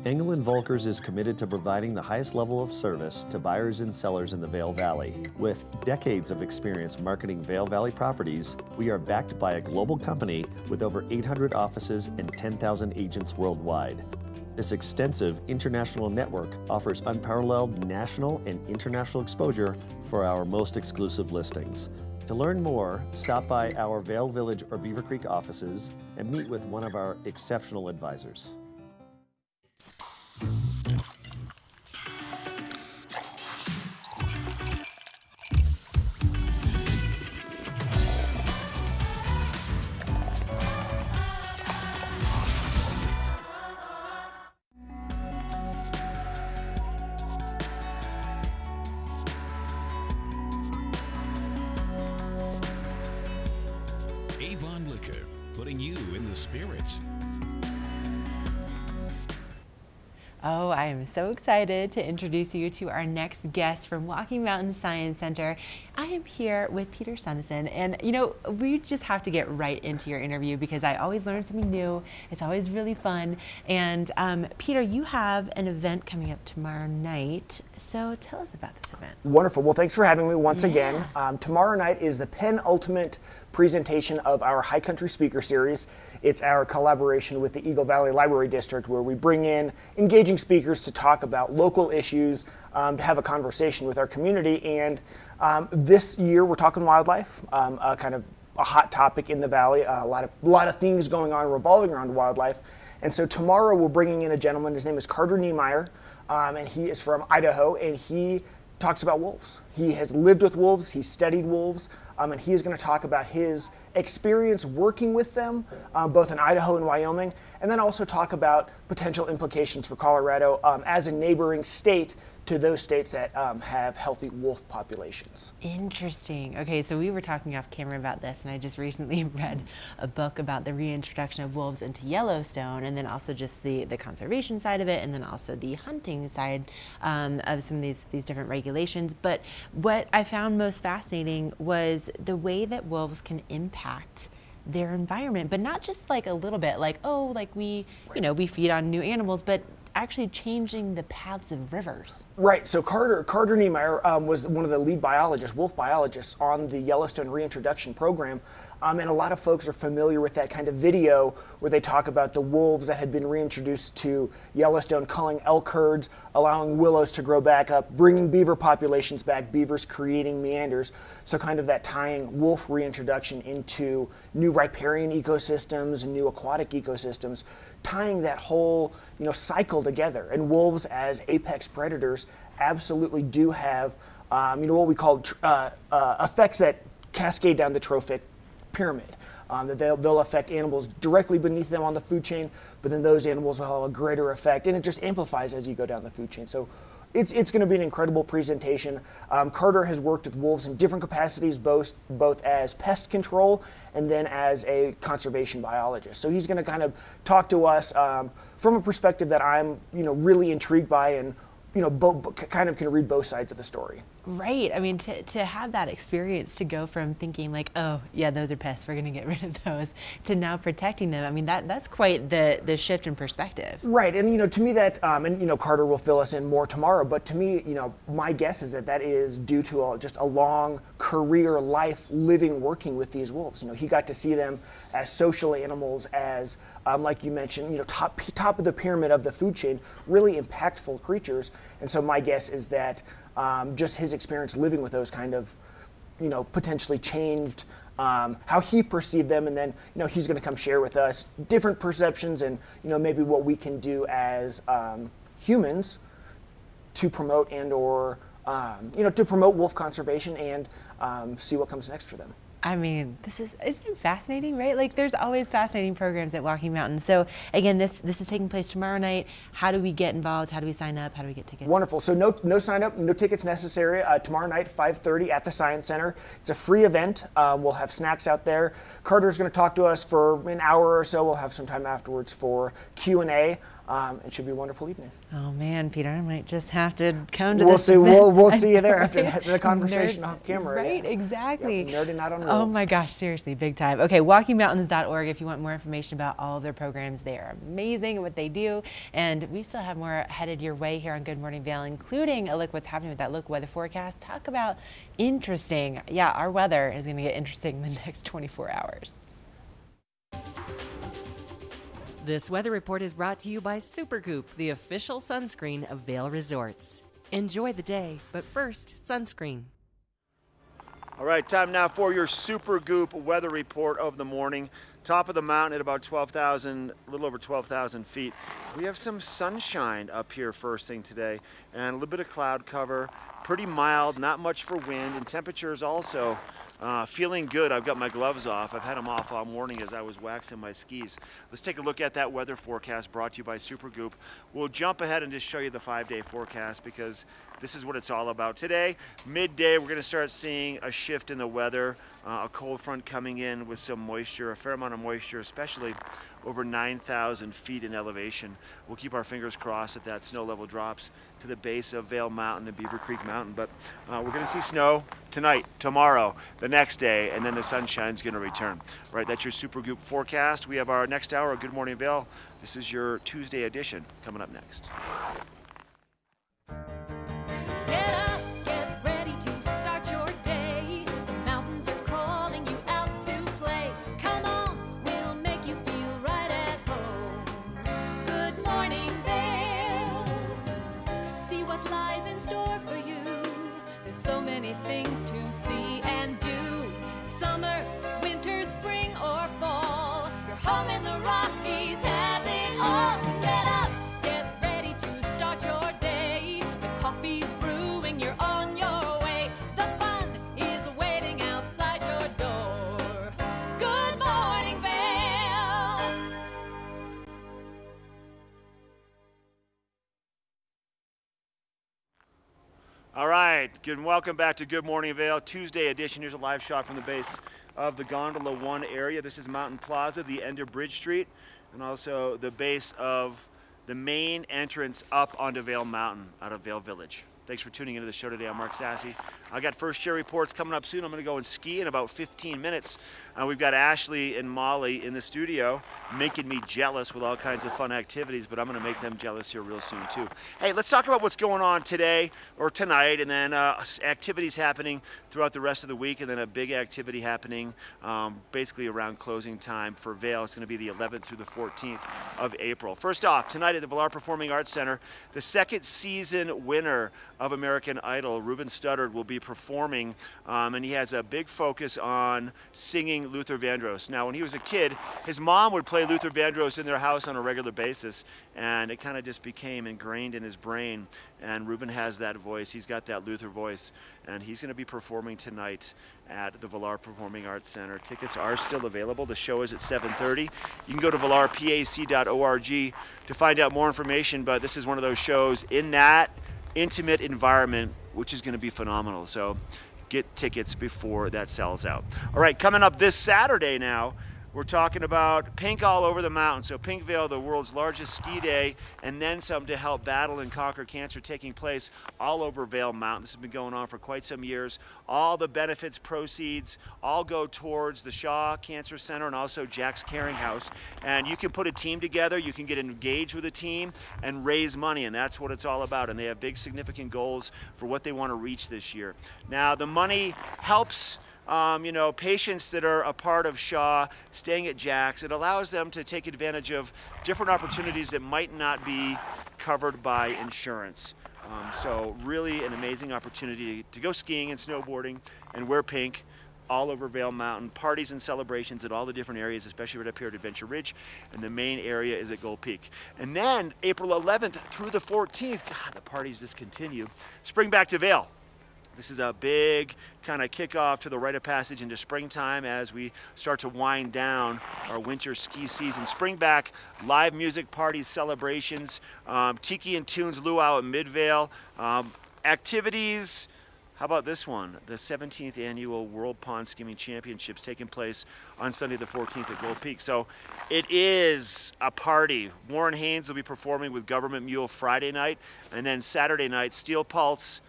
Engel & Volkers is committed to providing the highest level of service to buyers and sellers in the Vail Valley. With decades of experience marketing Vail Valley properties, we are backed by a global company with over 800 offices and 10,000 agents worldwide. This extensive international network offers unparalleled national and international exposure for our most exclusive listings. To learn more, stop by our Vail Village or Beaver Creek offices and meet with one of our exceptional advisors. Avon Liquor, putting you in the spirits. Oh, I am so excited to introduce you to our next guest from Walking Mountains Science Center. I am here with Peter Sunnison, and you know, we just have to get right into your interview because I always learn something new. It's always really fun. And Peter, you have an event coming up tomorrow night, so tell us about this event. Wonderful. Well, thanks for having me once again. Tomorrow night is the penultimate presentation of our High Country Speaker Series. It's our collaboration with the Eagle Valley Library District, where we bring in engaging speakers to talk about local issues, to have a conversation with our community. And this year we're talking wildlife, kind of a hot topic in the Valley, a lot of things going on revolving around wildlife. And so tomorrow we're bringing in a gentleman, his name is Carter Niemeyer, and he is from Idaho, and he talks about wolves. He has lived with wolves, he's studied wolves, and he is going to talk about his experience working with them, both in Idaho and Wyoming, and then also talk about potential implications for Colorado as a neighboring state to those states that have healthy wolf populations. Interesting. Okay, so we were talking off camera about this, and I just recently read a book about the reintroduction of wolves into Yellowstone, and then also just the conservation side of it, and then also the hunting side of some of these different regulations. But what I found most fascinating was the way that wolves can impact their environment, but not just like a little bit, like, oh, like we feed on new animals, but actually changing the paths of rivers. Right, so Carter Niemeyer was one of the lead biologists, wolf biologists on the Yellowstone reintroduction program. And a lot of folks are familiar with that kind of video where they talk about the wolves that had been reintroduced to Yellowstone culling elk herds, allowing willows to grow back up, bringing beaver populations back, beavers creating meanders. So kind of that tying wolf reintroduction into new riparian ecosystems and new aquatic ecosystems, tying that whole cycle together. And wolves as apex predators absolutely do have what we call effects that cascade down the trophic pyramid. That they'll affect animals directly beneath them on the food chain, but then those animals will have a greater effect, and it just amplifies as you go down the food chain. So it's going to be an incredible presentation. Carter has worked with wolves in different capacities, both as pest control and then as a conservation biologist. So he's going to kind of talk to us from a perspective that I'm really intrigued by, and kind of can read both sides of the story. Right. I mean, to have that experience, to go from thinking like, oh, yeah, those are pests, we're going to get rid of those, to now protecting them. I mean, that's quite the shift in perspective. Right. And, to me that, and, Carter will fill us in more tomorrow, but to me, my guess is that is due to just a long career life living, working with these wolves. He got to see them as social animals, as like you mentioned, top of the pyramid of the food chain, really impactful creatures. And so my guess is that just his experience living with those kind of, potentially changed how he perceived them. And then, he's going to come share with us different perceptions and, maybe what we can do as humans to promote or, to promote wolf conservation and see what comes next for them. I mean, isn't it fascinating, right? Like, there's always fascinating programs at Walking Mountain. So again, this is taking place tomorrow night. How do we get involved? How do we sign up? How do we get tickets? Wonderful. So no sign up, no tickets necessary. Tomorrow night, 5:30 at the Science Center. It's a free event. We'll have snacks out there. Carter's going to talk to us for an hour or so. We'll have some time afterwards for Q&A. It should be a wonderful evening. Oh man, Peter, I might just have to come to we'll this see. event. We'll see you there after the conversation off camera. Right, yeah. Exactly. Yep, nerding out on wolves. Oh my gosh, seriously, big time. Okay, walkingmountains.org if you want more information about all of their programs. They are amazing at what they do, and we still have more headed your way here on Good Morning Vail, including a look what's happening with that local weather forecast. Talk about interesting. Yeah, our weather is going to get interesting in the next 24 hours. This weather report is brought to you by Supergoop, the official sunscreen of Vail Resorts. Enjoy the day, but first, sunscreen. All right, time now for your Supergoop weather report of the morning. Top of the mountain at about 12,000, a little over 12,000 feet. We have some sunshine up here first thing today, and a little bit of cloud cover. Pretty mild, not much for wind, and temperatures also feeling good. I've got my gloves off. I've had them off all morning as I was waxing my skis. Let's take a look at that weather forecast brought to you by Supergoop. We'll jump ahead and just show you the 5-day forecast because this is what it's all about. Today, midday, we're going to start seeing a shift in the weather. A cold front coming in with some moisture, a fair amount of moisture, especially over 9,000 feet in elevation. We'll keep our fingers crossed that that snow level drops to the base of Vail Mountain and Beaver Creek Mountain. But we're going to see snow tonight, tomorrow, the next day, and then the sunshine's going to return. All right, that's your Supergoop forecast. We have our next hour of Good Morning Vail. This is your Tuesday edition coming up next. Get up, get ready to start your day. The mountains are calling you out to play. Come on, we'll make you feel right at home. Good morning, Vail. See what lies in store for you. There's so many things to see and do. Summer, winter, spring, or fall. Your home in the Rockies has it all. So get up, get ready to start your day. The coffee's brewing, you're on your way. The fun is waiting outside your door. Good All right, good and welcome back to Good Morning Vail, Tuesday edition. Here's a live shot from the base of the Gondola 1 area. This is Mountain Plaza, the end of Bridge Street, and also the base of the main entrance up onto Vail Mountain out of Vail Village. Thanks for tuning into the show today. I'm Mark Sassy. I got first chair reports coming up soon. I'm going to go and ski in about 15 minutes. We've got Ashley and Molly in the studio making me jealous with all kinds of fun activities, but I'm going to make them jealous here real soon too. Hey, let's talk about what's going on today or tonight, and then activities happening throughout the rest of the week, and then a big activity happening basically around closing time for Vail. It's going to be the 11th through the 14th of April. First off, tonight at the Villar Performing Arts Center, the second season winner of American Idol, Ruben Studdard, will be performing, and he has a big focus on singing Luther Vandross. Now, when he was a kid, his mom would play Luther Vandross in their house on a regular basis, and it kind of just became ingrained in his brain, and Ruben has that voice. He's got that Luther voice, and he's going to be performing tonight at the Villar Performing Arts Center. Tickets are still available. The show is at 7:30. You can go to villarpac.org to find out more information, but this is one of those shows in that intimate environment, which is going to be phenomenal. So get tickets before that sells out. All right, coming up this Saturday now, we're talking about Pink All Over the Mountain. So Pink Vail, the world's largest ski day, and then some to help battle and conquer cancer, taking place all over Vail Mountain. This has been going on for quite some years. All the benefits, proceeds, all go towards the Shaw Cancer Center and also Jack's Caring House. And you can put a team together, you can get engaged with a team and raise money, and that's what it's all about. And they have big, significant goals for what they want to reach this year. Now, the money helps you know, patients that are a part of Shaw staying at Jack's. It allows them to take advantage of different opportunities that might not be covered by insurance. So really an amazing opportunity to go skiing and snowboarding and wear pink all over Vail Mountain. Parties and celebrations at all the different areas, especially right up here at Adventure Ridge, and the main area is at Gold Peak. And then April 11th through the 14th, God, the parties just continue. Spring Back to Vail. This is a big kind of kickoff to the rite of passage into springtime as we start to wind down our winter ski season. Spring Back, live music, parties, celebrations, Tiki and Tunes Luau at Midvale, activities. How about this one? The 17th Annual World Pond Skiing Championships taking place on Sunday the 14th at Gold Peak. So it is a party. Warren Haynes will be performing with Government Mule Friday night, and then Saturday night, Steel Pulse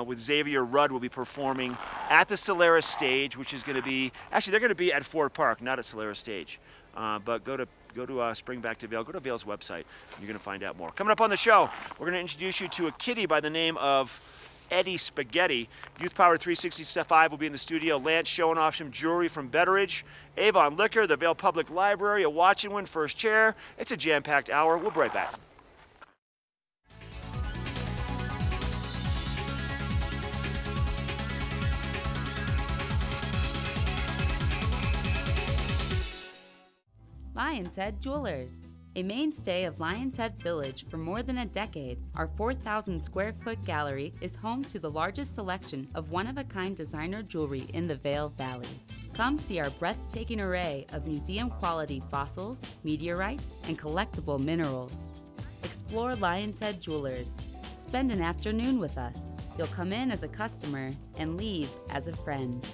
with Xavier Rudd will be performing at the Solaris stage, which is going to be, actually they're going to be at Ford Park, not at Solaris stage. But go to Spring Back to Vail, go to Vail's website, you're going to find out more. Coming up on the show, we're going to introduce you to a kitty by the name of Eddie Spaghetti. Youth Power 365 will be in the studio. Lance showing off some jewelry from Betteridge. Avon Liquor, the Vail Public Library, a watch and win first chair. It's a jam-packed hour. We'll be right back. Lion's Head Jewelers. A mainstay of Lion's Head Village for more than a decade, our 4,000 square foot gallery is home to the largest selection of one-of-a-kind designer jewelry in the Vail Valley. Come see our breathtaking array of museum-quality fossils, meteorites, and collectible minerals. Explore Lion's Head Jewelers. Spend an afternoon with us. You'll come in as a customer and leave as a friend.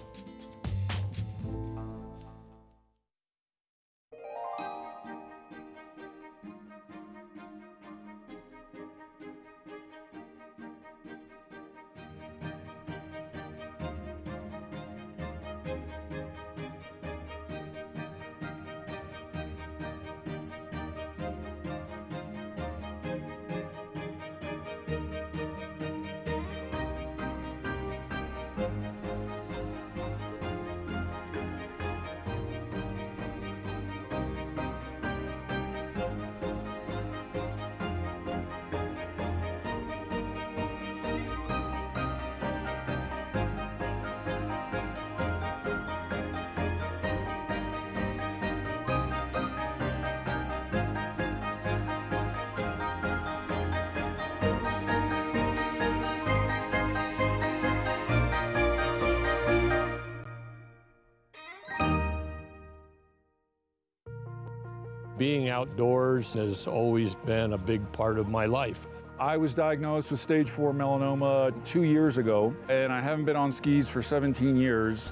Being outdoors has always been a big part of my life. I was diagnosed with stage 4 melanoma 2 years ago, and I haven't been on skis for 17 years.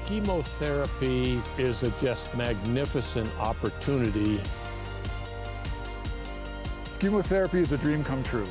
Chemotherapy is a just magnificent opportunity. Chemotherapy is a dream come true.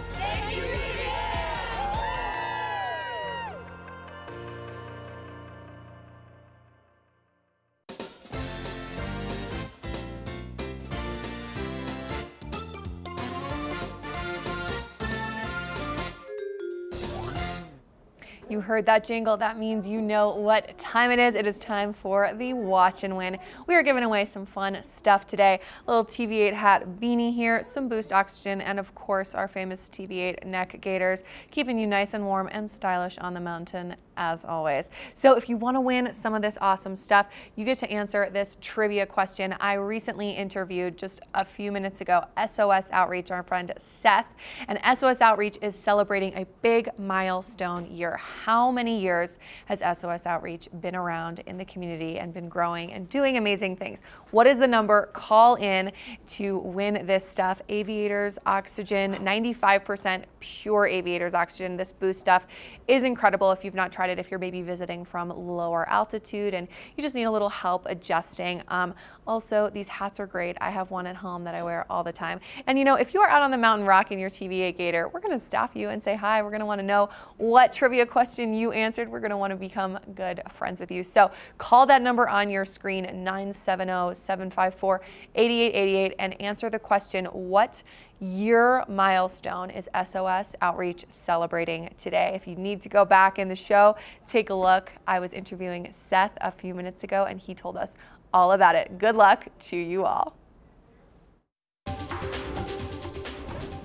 You heard that jingle. That means you know what time it is. It is time for the Watch and Win. We are giving away some fun stuff today. A little TV8 hat beanie here, some Boost Oxygen, and of course our famous TV8 neck gaiters, keeping you nice and warm and stylish on the mountain as always. So if you want to win some of this awesome stuff, you get to answer this trivia question. I recently interviewed just a few minutes ago SOS Outreach, our friend Seth, and SOS Outreach is celebrating a big milestone year. How many years has SOS Outreach been around in the community and been growing and doing amazing things? What is the number? Call in to win this stuff. Aviators Oxygen, 95% pure Aviators Oxygen. This Boost stuff is incredible if you've not tried it, if you're maybe visiting from lower altitude and you just need a little help adjusting. Also, these hats are great. I have one at home that I wear all the time. And you know, if you are out on the mountain rocking your TV8 gator, we're going to stop you and say hi. We're going to want to know what trivia question you answered. We're going to want to become good friends with you. So call that number on your screen, 970-754-8888, and answer the question, what year milestone is SOS Outreach celebrating today? If you need to go back in the show, take a look. I was interviewing Seth a few minutes ago and he told us all about it. Good luck to you all.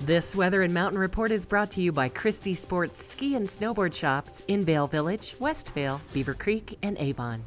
This Weather and Mountain Report is brought to you by Christie Sports Ski and Snowboard Shops in Vale Village, Westvale, Beaver Creek, and Avon.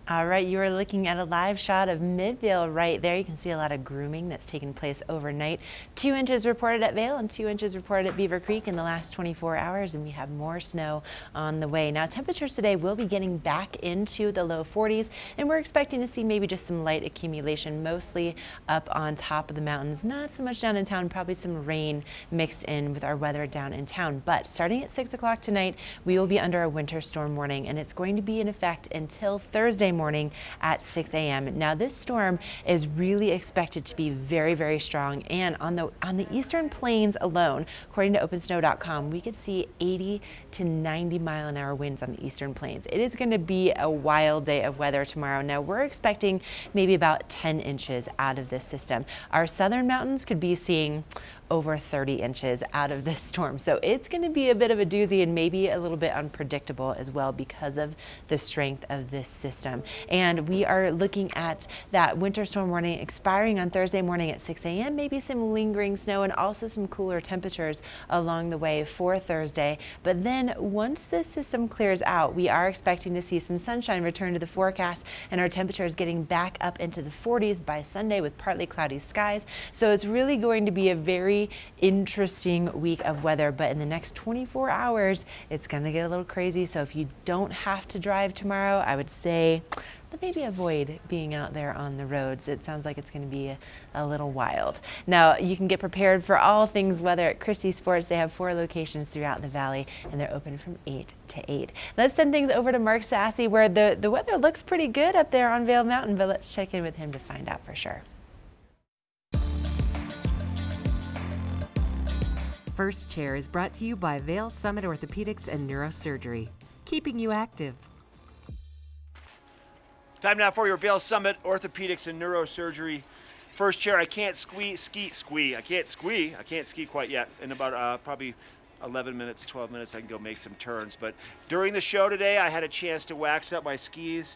All right, you are looking at a live shot of Midvale right there. You can see a lot of grooming that's taken place overnight. 2 inches reported at Vale and 2 inches reported at Beaver Creek in the last 24 hours, and we have more snow on the way. Now, temperatures today will be getting back into the low 40s, and we're expecting to see maybe just some light accumulation, mostly up on top of the mountains. Not so much down in town, probably some rain mixed in with our weather down in town. But starting at 6 o'clock tonight, we will be under a winter storm warning, and it's going to be in effect until Thursday morning at 6 a.m. Now this storm is really expected to be very, very strong, and on the eastern plains alone, according to OpenSnow.com, we could see 80 to 90 mile an hour winds on the eastern plains. It is going to be a wild day of weather tomorrow. Now we're expecting maybe about 10 inches out of this system. Our southern mountains could be seeing over 30 inches out of this storm. So it's going to be a bit of a doozy and maybe a little bit unpredictable as well because of the strength of this system. And we are looking at that winter storm warning expiring on Thursday morning at 6 a.m. Maybe some lingering snow and also some cooler temperatures along the way for Thursday. But then once this system clears out, we are expecting to see some sunshine return to the forecast and our temperatures getting back up into the 40s by Sunday with partly cloudy skies. So it's really going to be a very interesting week of weather, but in the next 24 hours, it's going to get a little crazy. So if you don't have to drive tomorrow, I would say maybe avoid being out there on the roads. It sounds like it's going to be a little wild. Now, you can get prepared for all things weather at Christie Sports. They have 4 locations throughout the valley, and they're open from 8 to 8. Let's send things over to Mark Sassy, where the weather looks pretty good up there on Vail Mountain, but let's check in with him to find out for sure. First Chair is brought to you by Vail Summit Orthopedics and Neurosurgery, keeping you active. Time now for your Vail Summit Orthopedics and Neurosurgery First Chair. I can't ski quite yet. In about probably 11 minutes, 12 minutes, I can go make some turns. But during the show today, I had a chance to wax up my skis.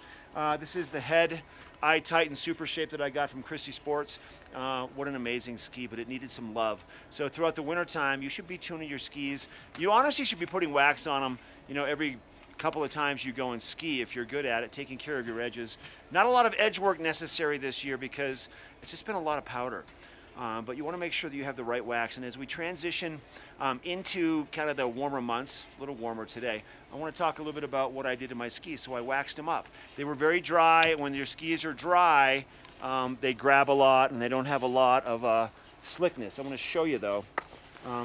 This is the Head Eye Titan Super Shape that I got from Christie Sports. What an amazing ski, but it needed some love. So throughout the winter time, you should be tuning your skis. You honestly should be putting wax on them, you know, every couple of times you go and ski if you're good at it, taking care of your edges. Not a lot of edge work necessary this year because it's just been a lot of powder. But you want to make sure that you have the right wax. And as we transition into kind of the warmer months, a little warmer today, I want to talk a little bit about what I did to my skis. So I waxed them up. They were very dry. When your skis are dry, they grab a lot and they don't have a lot of slickness. I'm going to show you though.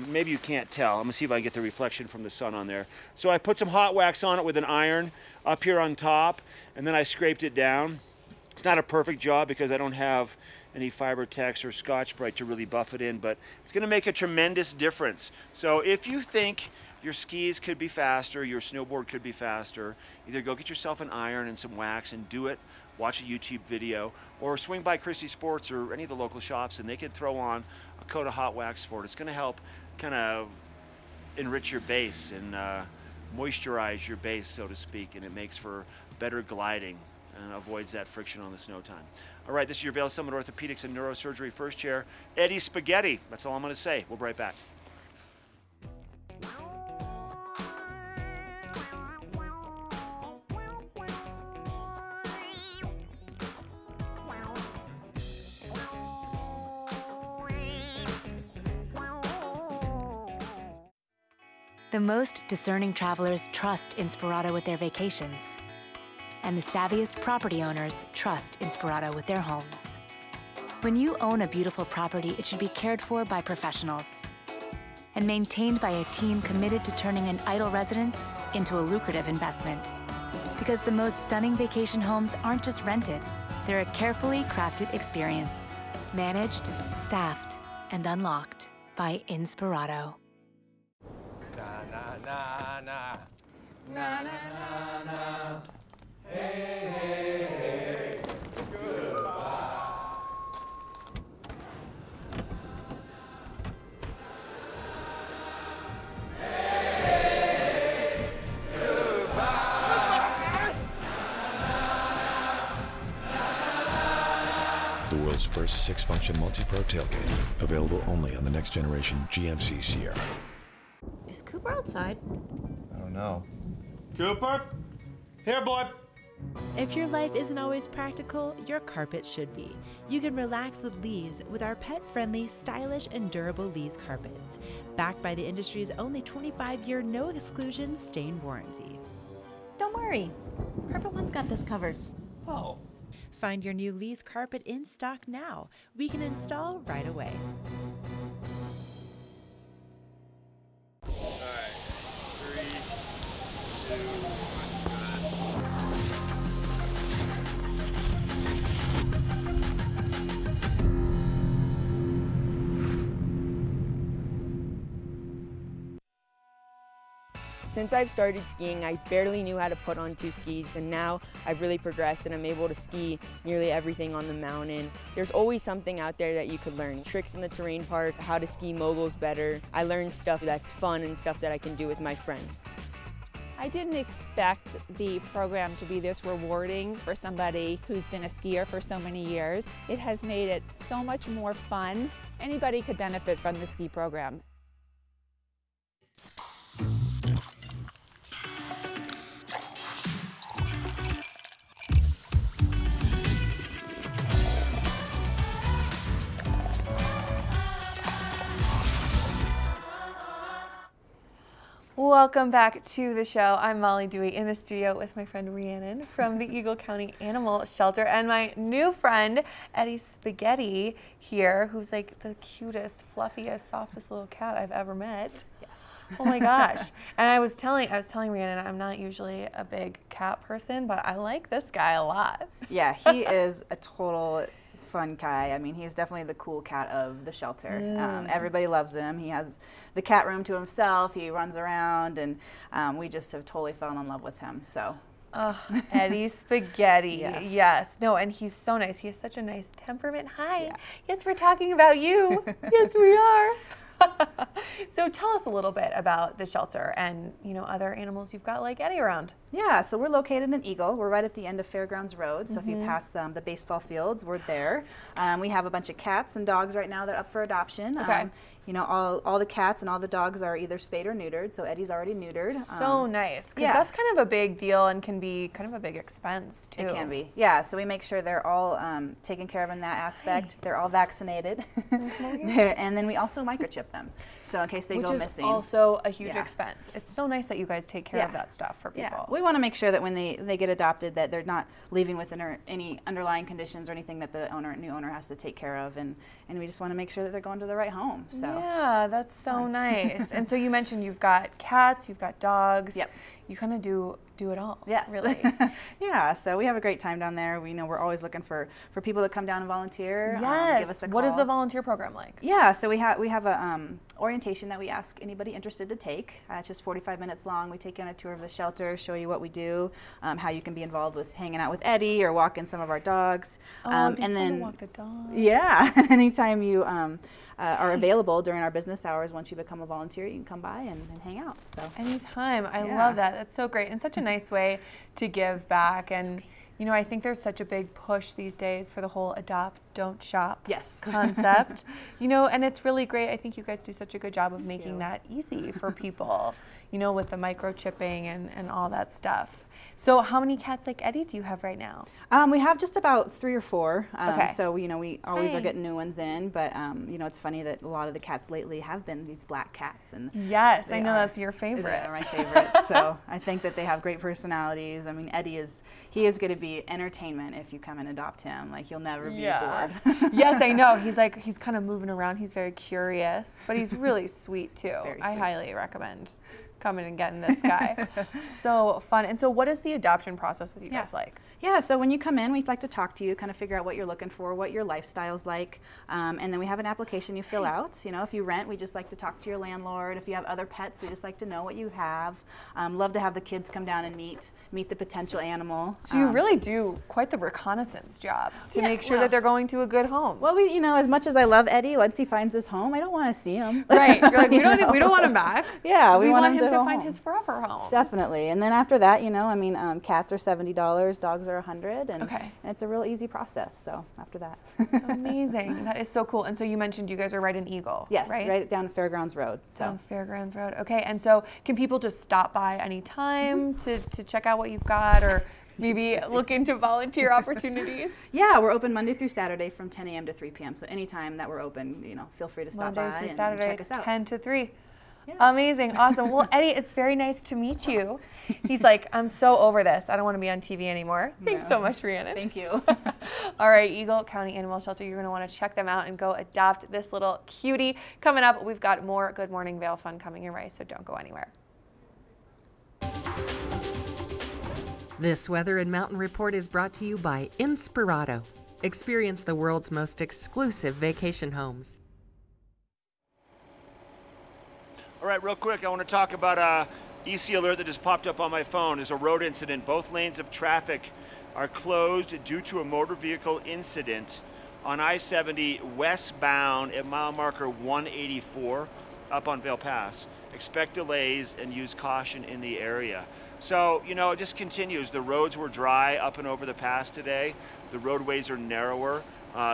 Maybe you can't tell. I'm going to see if I can get the reflection from the sun on there. So I put some hot wax on it with an iron up here on top, and then I scraped it down. It's not a perfect job because I don't have any Fibertex or Scotch-Brite to really buff it in, but it's going to make a tremendous difference. So if you think your skis could be faster, your snowboard could be faster, either go get yourself an iron and some wax and do it, watch a YouTube video, or swing by Christie Sports or any of the local shops and they can throw on a coat of hot wax for it. It's going to help kind of enrich your base and moisturize your base, so to speak, and it makes for better gliding and avoids that friction on the snow time. All right, this is your Vail Summit Orthopedics and Neurosurgery First Chair, Eddie Spaghetti. That's all I'm going to say. We'll be right back. The most discerning travelers trust Inspirato with their vacations. And the savviest property owners trust Inspirato with their homes. When you own a beautiful property, it should be cared for by professionals and maintained by a team committed to turning an idle residence into a lucrative investment. Because the most stunning vacation homes aren't just rented, they're a carefully crafted experience. Managed, staffed, and unlocked by Inspirato. Na na na na na na na. Hey, hey, hey, goodbye. Hey, goodbye. The world's first 6-function multi-pro tailgate, available only on the next generation GMC Sierra. Is Cooper outside? I don't know. Cooper? Here, boy. If your life isn't always practical, your carpet should be. You can relax with Lee's with our pet-friendly, stylish, and durable Lee's carpets, backed by the industry's only 25-year no-exclusion stain warranty. Don't worry. Carpet One's got this covered. Oh. Find your new Lee's carpet in stock now. We can install right away. Since I've started skiing, I barely knew how to put on 2 skis, and now I've really progressed and I'm able to ski nearly everything on the mountain. There's always something out there that you could learn. Tricks in the terrain park, how to ski moguls better. I learned stuff that's fun and stuff that I can do with my friends. I didn't expect the program to be this rewarding for somebody who's been a skier for so many years. It has made it so much more fun. Anybody could benefit from the ski program. Welcome back to the show. I'm Molly Dewey in the studio with my friend Rhiannon from the Eagle County Animal Shelter and my new friend Eddie Spaghetti here, who's like the cutest, fluffiest, softest little cat I've ever met. Yes. Oh my gosh. And I was telling Rhiannon I'm not usually a big cat person, but I like this guy a lot. Yeah, he is a total fun guy. I mean, he's definitely the cool cat of the shelter. Everybody loves him. He has the cat room to himself. He runs around, and we just have totally fallen in love with him. So. Oh, Eddie Spaghetti. Yes. Yes. No, and he's so nice. He has such a nice temperament. Hi. Yeah. Yes, we're talking about you. Yes, we are. So tell us a little bit about the shelter and, you know, other animals you've got like Eddie around. Yeah, so we're located in Eagle. We're right at the end of Fairgrounds Road. So if you pass the baseball fields, we're there. We have a bunch of cats and dogs right now that are up for adoption. Okay. You know, all the cats and all the dogs are either spayed or neutered. So Eddie's already neutered. So nice, because that's kind of a big deal and can be kind of a big expense too. It can be, yeah. So we make sure they're all taken care of in that aspect. Hey. They're all vaccinated, and then we also microchip them, so in case they go missing. Which is also a huge expense. It's so nice that you guys take care of that stuff for people. Yeah, we want to make sure that when they get adopted that they're not leaving with any underlying conditions or anything that the new owner has to take care of, and we just want to make sure that they're going to the right home. So yeah, that's so nice. And so you mentioned you've got cats, you've got dogs. Yep. You kind of do it all. Yes. Really. Yeah. So we have a great time down there. We know we're always looking for people to come down and volunteer. Yes. Give us a call. What is the volunteer program like? Yeah. So we have a orientation that we ask anybody interested to take. It's just 45 minutes long. We take you on a tour of the shelter, show you what we do, how you can be involved with hanging out with Eddie or walking some of our dogs. And then walk the dog. Yeah. Anytime you are available during our business hours, once you become a volunteer, you can come by and hang out. So anytime. I love that. That's so great and such a nice way to give back. And you know, I think there's such a big push these days for the whole adopt, don't shop concept. You know, and it's really great. I think you guys do such a good job of making that easy for people, you know, with the microchipping and all that stuff. So how many cats like Eddie do you have right now? We have just about 3 or 4. Okay. So, you know, we always are getting new ones in, but, you know, it's funny that a lot of the cats lately have been these black cats. And yes, I know that's your favorite. They are my favorite. So I think that they have great personalities. I mean, Eddie is going to be entertainment if you come and adopt him. Like, you'll never be bored. Yes, I know. He's kind of moving around. He's very curious, but he's really sweet too. I highly recommend coming and getting this guy. So fun. And so what is the adoption process with you guys like? Yeah, so when you come in, we'd like to talk to you, kind of figure out what you're looking for, what your lifestyle's like, and then we have an application you fill out. You know, if you rent, we just like to talk to your landlord. If you have other pets, we just like to know what you have. Love to have the kids come down and meet the potential animal. So you really do quite the reconnaissance job to make sure that they're going to a good home. Well, you know, as much as I love Eddie, once he finds his home, I don't want to see him. Right. You're like, we don't want him back. Yeah, we want him to go find home. his forever home. Definitely. And then after that, you know, I mean, cats are $70, dogs are $100, and it's a real easy process. So after that. Amazing. That is so cool. And so you mentioned you guys are right in Eagle. Yes, right down Fairgrounds Road. Down Fairgrounds Road. Okay. And so can people just stop by anytime to check out what you've got, or maybe look into volunteer opportunities? Yeah, we're open Monday through Saturday from 10 a.m. to 3 p.m. So anytime that we're open, you know, feel free to stop by and check us out. 10 to 3. Yeah. Amazing. Awesome. Well, Eddie, it's very nice to meet you. He's like, I'm so over this. I don't want to be on TV anymore. Thanks so much, Rhiannon. Thank you. All right, Eagle County Animal Shelter, you're going to want to check them out and go adopt this little cutie. Coming up, we've got more Good Morning Vail fun coming your way, so don't go anywhere. This Weather and Mountain Report is brought to you by Inspirato. Experience the world's most exclusive vacation homes. All right, real quick, I want to talk about a EC alert that just popped up on my phone. There's a road incident. Both lanes of traffic are closed due to a motor vehicle incident on I-70 westbound at mile marker 184 up on Vail Pass. Expect delays and use caution in the area. So, you know, it just continues. The roads were dry up and over the pass today. The roadways are narrower.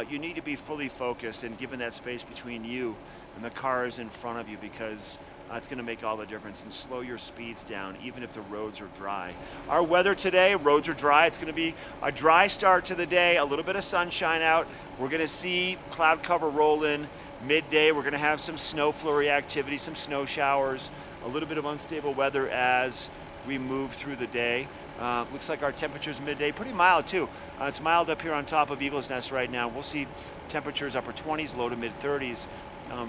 You need to be fully focused and given that space between you and the cars in front of you, because it's going to make all the difference, and slow your speeds down even if the roads are dry. Our weather today, roads are dry. It's going to be a dry start to the day, a little bit of sunshine out. We're going to see cloud cover roll in midday. We're going to have some snow flurry activity, some snow showers, a little bit of unstable weather as we move through the day. Looks like our temperatures midday, pretty mild too. It's mild up here on top of Eagle's Nest right now. We'll see temperatures upper 20s, low to mid 30s.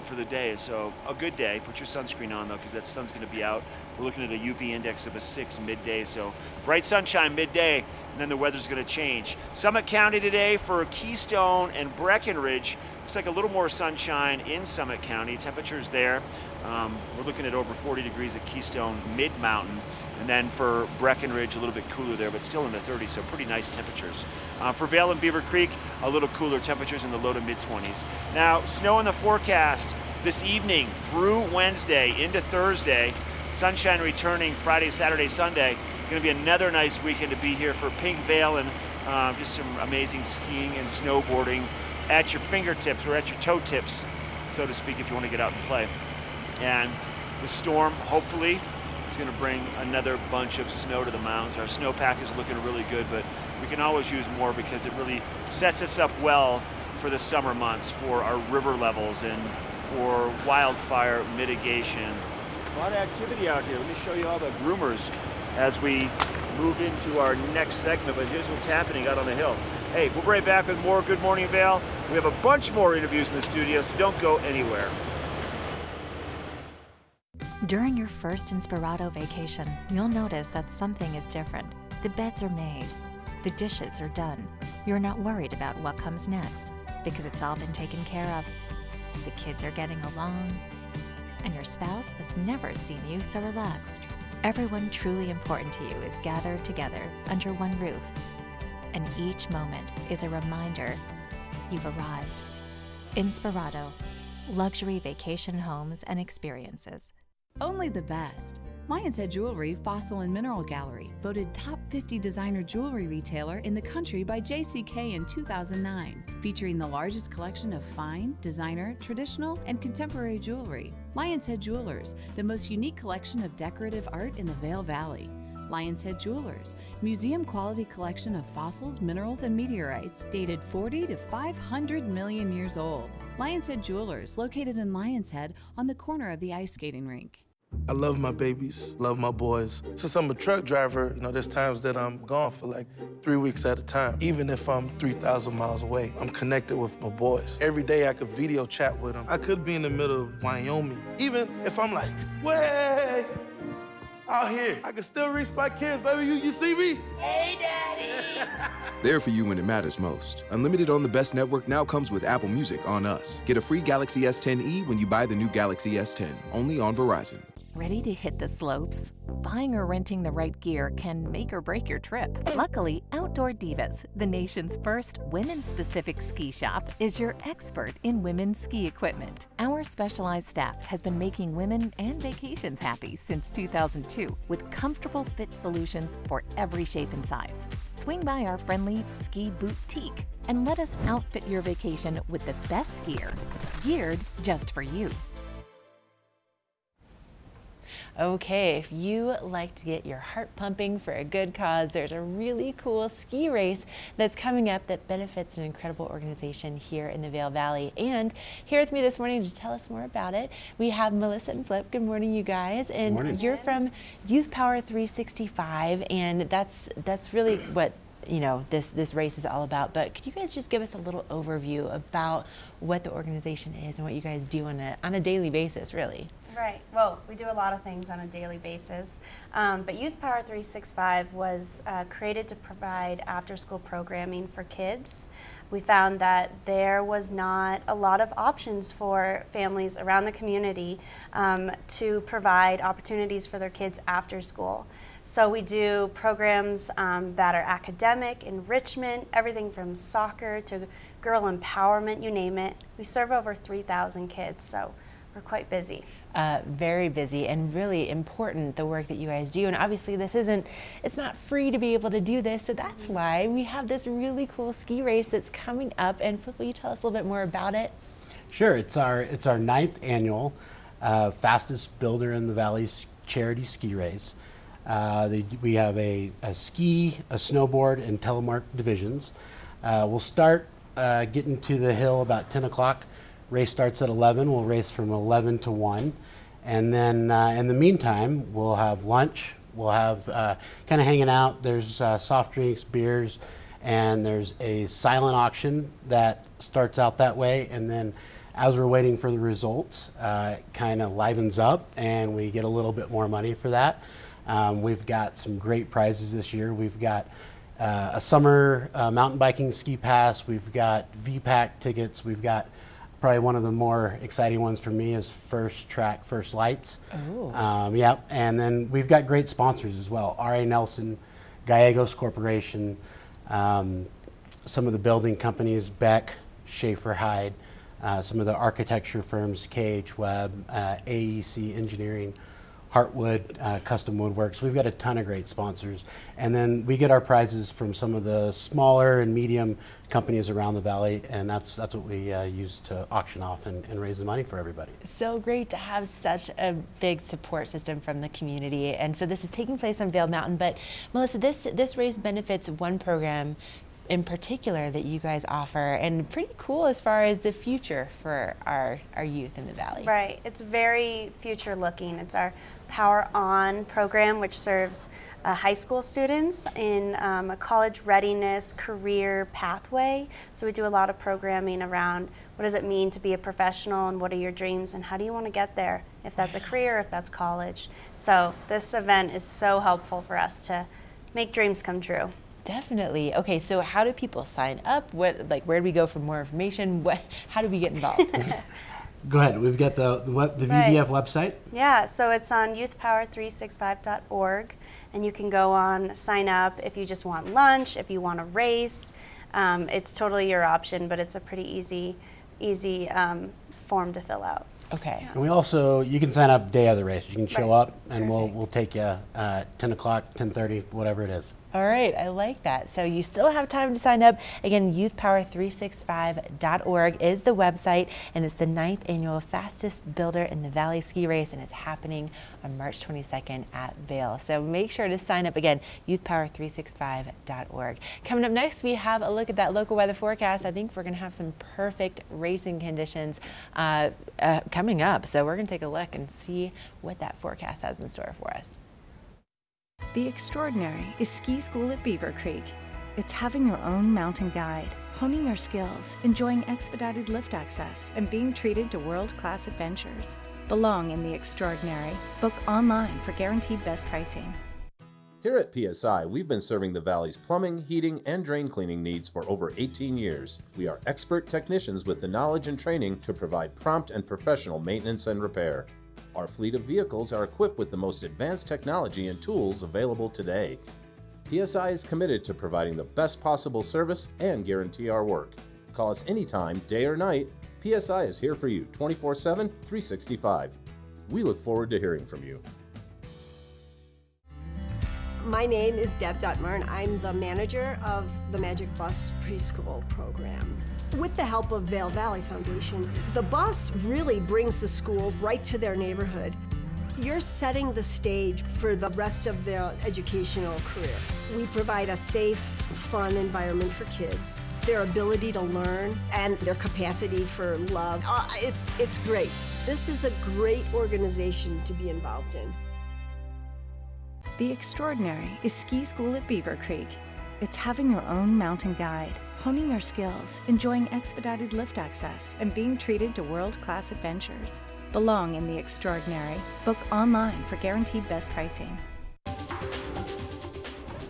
For the day, so a good day. Put your sunscreen on though, because that sun's going to be out. We're looking at a UV index of a 6 midday, so bright sunshine midday, and then the weather's going to change. Summit County today for Keystone and Breckenridge. Looks like a little more sunshine in Summit County. Temperatures there. We're looking at over 40 degrees at Keystone, mid-mountain. And then for Breckenridge, a little bit cooler there, but still in the 30s, so pretty nice temperatures. For Vail and Beaver Creek, a little cooler, temperatures in the low to mid-20s. Now, snow in the forecast this evening through Wednesday into Thursday. Sunshine returning Friday, Saturday, Sunday. Going to be another nice weekend to be here for Pink Vail, and just some amazing skiing and snowboarding at your fingertips or at your toe tips, so to speak, if you want to get out and play. And the storm, hopefully, it's going to bring another bunch of snow to the mountains. Our snowpack is looking really good, but we can always use more because it really sets us up well for the summer months, for our river levels and for wildfire mitigation. A lot of activity out here. Let me show you all the groomers as we move into our next segment, but here's what's happening out on the hill. Hey, we'll be right back with more Good Morning Vail. We have a bunch more interviews in the studio, so don't go anywhere. During your first Inspirato vacation, you'll notice that something is different. The beds are made. The dishes are done. You're not worried about what comes next because it's all been taken care of. The kids are getting along, and your spouse has never seen you so relaxed. Everyone truly important to you is gathered together under one roof, and each moment is a reminder you've arrived. Inspirato, luxury vacation homes and experiences. Only the best. Lion's Head Jewelry Fossil and Mineral Gallery, voted top 50 designer jewelry retailer in the country by JCK in 2009, featuring the largest collection of fine, designer, traditional, and contemporary jewelry. Lion's Head Jewelers, the most unique collection of decorative art in the Vail Valley. Lion's Head Jewelers, museum-quality collection of fossils, minerals, and meteorites dated 40 to 500 million years old. Lion's Head Jewelers, located in Lion's Head on the corner of the ice skating rink. I love my babies, love my boys. Since I'm a truck driver, there's times that I'm gone for like 3 weeks at a time. Even if I'm 3,000 miles away, I'm connected with my boys. Every day I could video chat with them. I could be in the middle of Wyoming. Even if I'm like, way out here, I can still reach my kids, baby. You see me? Hey, Daddy. There for you when it matters most. Unlimited on the best network now comes with Apple Music on us. Get a free Galaxy S10e when you buy the new Galaxy S10, only on Verizon. Ready to hit the slopes? Buying or renting the right gear can make or break your trip. Luckily, Outdoor Divas, the nation's first women-specific ski shop, is your expert in women's ski equipment. Our specialized staff has been making women and vacations happy since 2002 with comfortable fit solutions for every shape and size. Swing by our friendly Ski Boutique and let us outfit your vacation with the best gear, geared just for you. Okay, if you like to get your heart pumping for a good cause, there's a really cool ski race that's coming up that benefits an incredible organization here in the Vail Valley. And here with me this morning to tell us more about it, we have Melissa and Flip. Good morning, you guys. And morning. You're from Youth Power 365, and that's really what this race is all about. But could you guys just give us a little overview about what the organization is and what you guys do on a daily basis, really? Right. Well, we do a lot of things on a daily basis, but Youth Power 365 was created to provide after-school programming for kids. We found that there was not a lot of options for families around the community to provide opportunities for their kids after school. So we do programs that are academic, enrichment, everything from soccer to girl empowerment, you name it. We serve over 3,000 kids, so we're quite busy. Very busy and really important, the work that you guys do. And obviously it's not free to be able to do this, so that's why we have this really cool ski race that's coming up. And Flip, will you tell us a little bit more about it? Sure, it's our 9th annual Fastest Builder in the Valley's charity ski race. We have a ski, a snowboard, and telemark divisions. We'll start getting to the hill about 10 o'clock. Race starts at 11. We'll race from 11 to 1. And then in the meantime, we'll have lunch. We'll have kind of hanging out. There's soft drinks, beers, and there's a silent auction that starts out that way. And then as we're waiting for the results, it kind of livens up and we get a little bit more money for that. We've got some great prizes this year. We've got a summer mountain biking ski pass. We've got VPAC tickets. We've got probably one of the more exciting ones for me is First Track, First Lights. Oh. Yep, and then we've got great sponsors as well. R.A. Nelson, Gallegos Corporation, some of the building companies, Beck, Schaefer Hyde, some of the architecture firms, KH Webb, AEC Engineering, Heartwood, Custom Woodworks. We've got a ton of great sponsors. And then we get our prizes from some of the smaller and medium companies around the valley, and that's what we use to auction off and raise the money for everybody. So great to have such a big support system from the community. And so this is taking place on Vail Mountain, but Melissa, this race benefits one program in particular that you guys offer, and pretty cool as far as the future for our youth in the Valley. Right, it's very future looking. It's our Power On program, which serves high school students in a college readiness career pathway. So we do a lot of programming around what does it mean to be a professional, and what are your dreams, and how do you want to get there, if that's a career, if that's college. So this event is so helpful for us to make dreams come true. Definitely. Okay, so how do people sign up? Where do we go for more information? How do we get involved? Go ahead. We've got the VVF website. Yeah, so it's on youthpower365.org, and you can go on, sign up if you just want lunch, if you want to race. It's totally your option, but it's a pretty easy form to fill out. Okay. And we also, you can sign up day of the race. You can show up, and we'll take you 10 o'clock, 10:30, whatever it is. All right, I like that. So you still have time to sign up. Again, youthpower365.org is the website, and it's the 9th annual Fastest Builder in the Valley Ski Race, and it's happening on March 22nd at Vail. So make sure to sign up. Again, youthpower365.org. Coming up next, we have a look at that local weather forecast. I think we're going to have some perfect racing conditions coming up. So we're going to take a look and see what that forecast has in store for us. The Extraordinary is ski school at Beaver Creek. It's having your own mountain guide, honing your skills, enjoying expedited lift access, and being treated to world-class adventures. Belong in the Extraordinary. Book online for guaranteed best pricing. Here at PSI, we've been serving the Valley's plumbing, heating, and drain cleaning needs for over 18 years. We are expert technicians with the knowledge and training to provide prompt and professional maintenance and repair. Our fleet of vehicles are equipped with the most advanced technology and tools available today. PSI is committed to providing the best possible service and guarantee our work. Call us anytime, day or night. PSI is here for you 24/7, 365. We look forward to hearing from you. My name is Deb Duttmer, and I'm the manager of the Magic Bus Preschool program. With the help of Vail Valley Foundation, the bus really brings the schools right to their neighborhood. You're setting the stage for the rest of their educational career. We provide a safe, fun environment for kids. Their ability to learn and their capacity for love, it's great. This is a great organization to be involved in. The Extraordinary is ski school at Beaver Creek. It's having your own mountain guide, honing your skills, enjoying expedited lift access, and being treated to world-class adventures. Belong in the Extraordinary. Book online for guaranteed best pricing.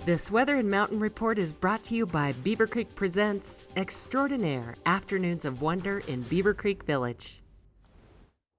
This Weather and Mountain Report is brought to you by Beaver Creek Presents Extraordinaire Afternoons of Wonder in Beaver Creek Village.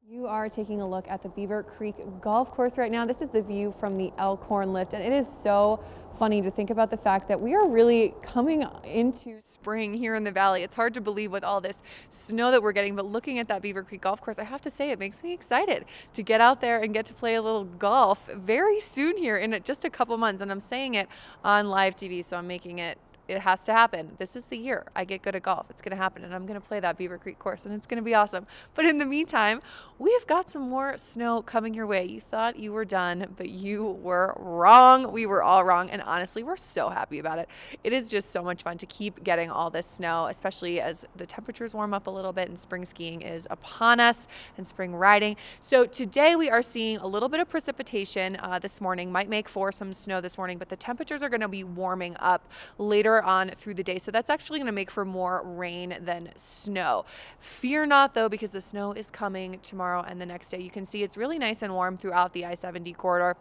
You are taking a look at the Beaver Creek Golf Course right now. This is the view from the Elkhorn Lift, and it is so funny to think about the fact that we are really coming into spring here in the valley. It's hard to believe with all this snow that we're getting, but looking at that Beaver Creek Golf Course, I have to say it makes me excited to get out there and get to play a little golf very soon here in just a couple months. And I'm saying it on live TV, so I'm making it has to happen. This is the year I get good at golf. It's going to happen, and I'm going to play that Beaver Creek course, and it's going to be awesome. But in the meantime, we've got some more snow coming your way. You thought you were done, but you were wrong. We were all wrong, and honestly, we're so happy about it. It is just so much fun to keep getting all this snow, especially as the temperatures warm up a little bit and spring skiing is upon us and spring riding. So today we are seeing a little bit of precipitation this morning. Might make for some snow this morning, but the temperatures are going to be warming up later on through the day. So that's actually going to make for more rain than snow. Fear not though, because the snow is coming tomorrow and the next day. You can see it's really nice and warm throughout the I-70 corridor.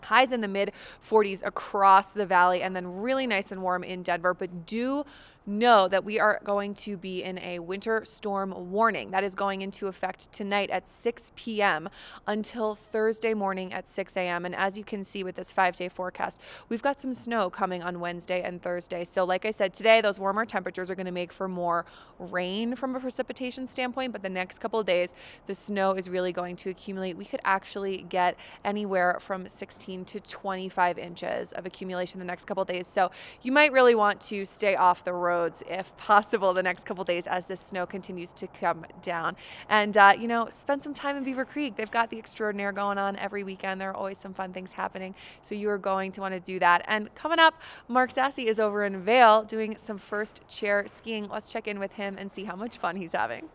Highs in the mid 40s across the valley, and then really nice and warm in Denver. But do know that we are going to be in a winter storm warning. That is going into effect tonight at 6 p.m. until Thursday morning at 6 a.m. And as you can see with this 5-day forecast, we've got some snow coming on Wednesday and Thursday. So like I said, today those warmer temperatures are going to make for more rain from a precipitation standpoint, but the next couple of days the snow is really going to accumulate. We could actually get anywhere from 16 to 25 inches of accumulation the next couple of days. So you might really want to stay off the road roads if possible the next couple days as this snow continues to come down. And, you know, spend some time in Beaver Creek. They've got the Extraordinaire going on every weekend. There are always some fun things happening, so you are going to want to do that. And coming up, Mark Sassy is over in Vail doing some first chair skiing. Let's check in with him and see how much fun he's having.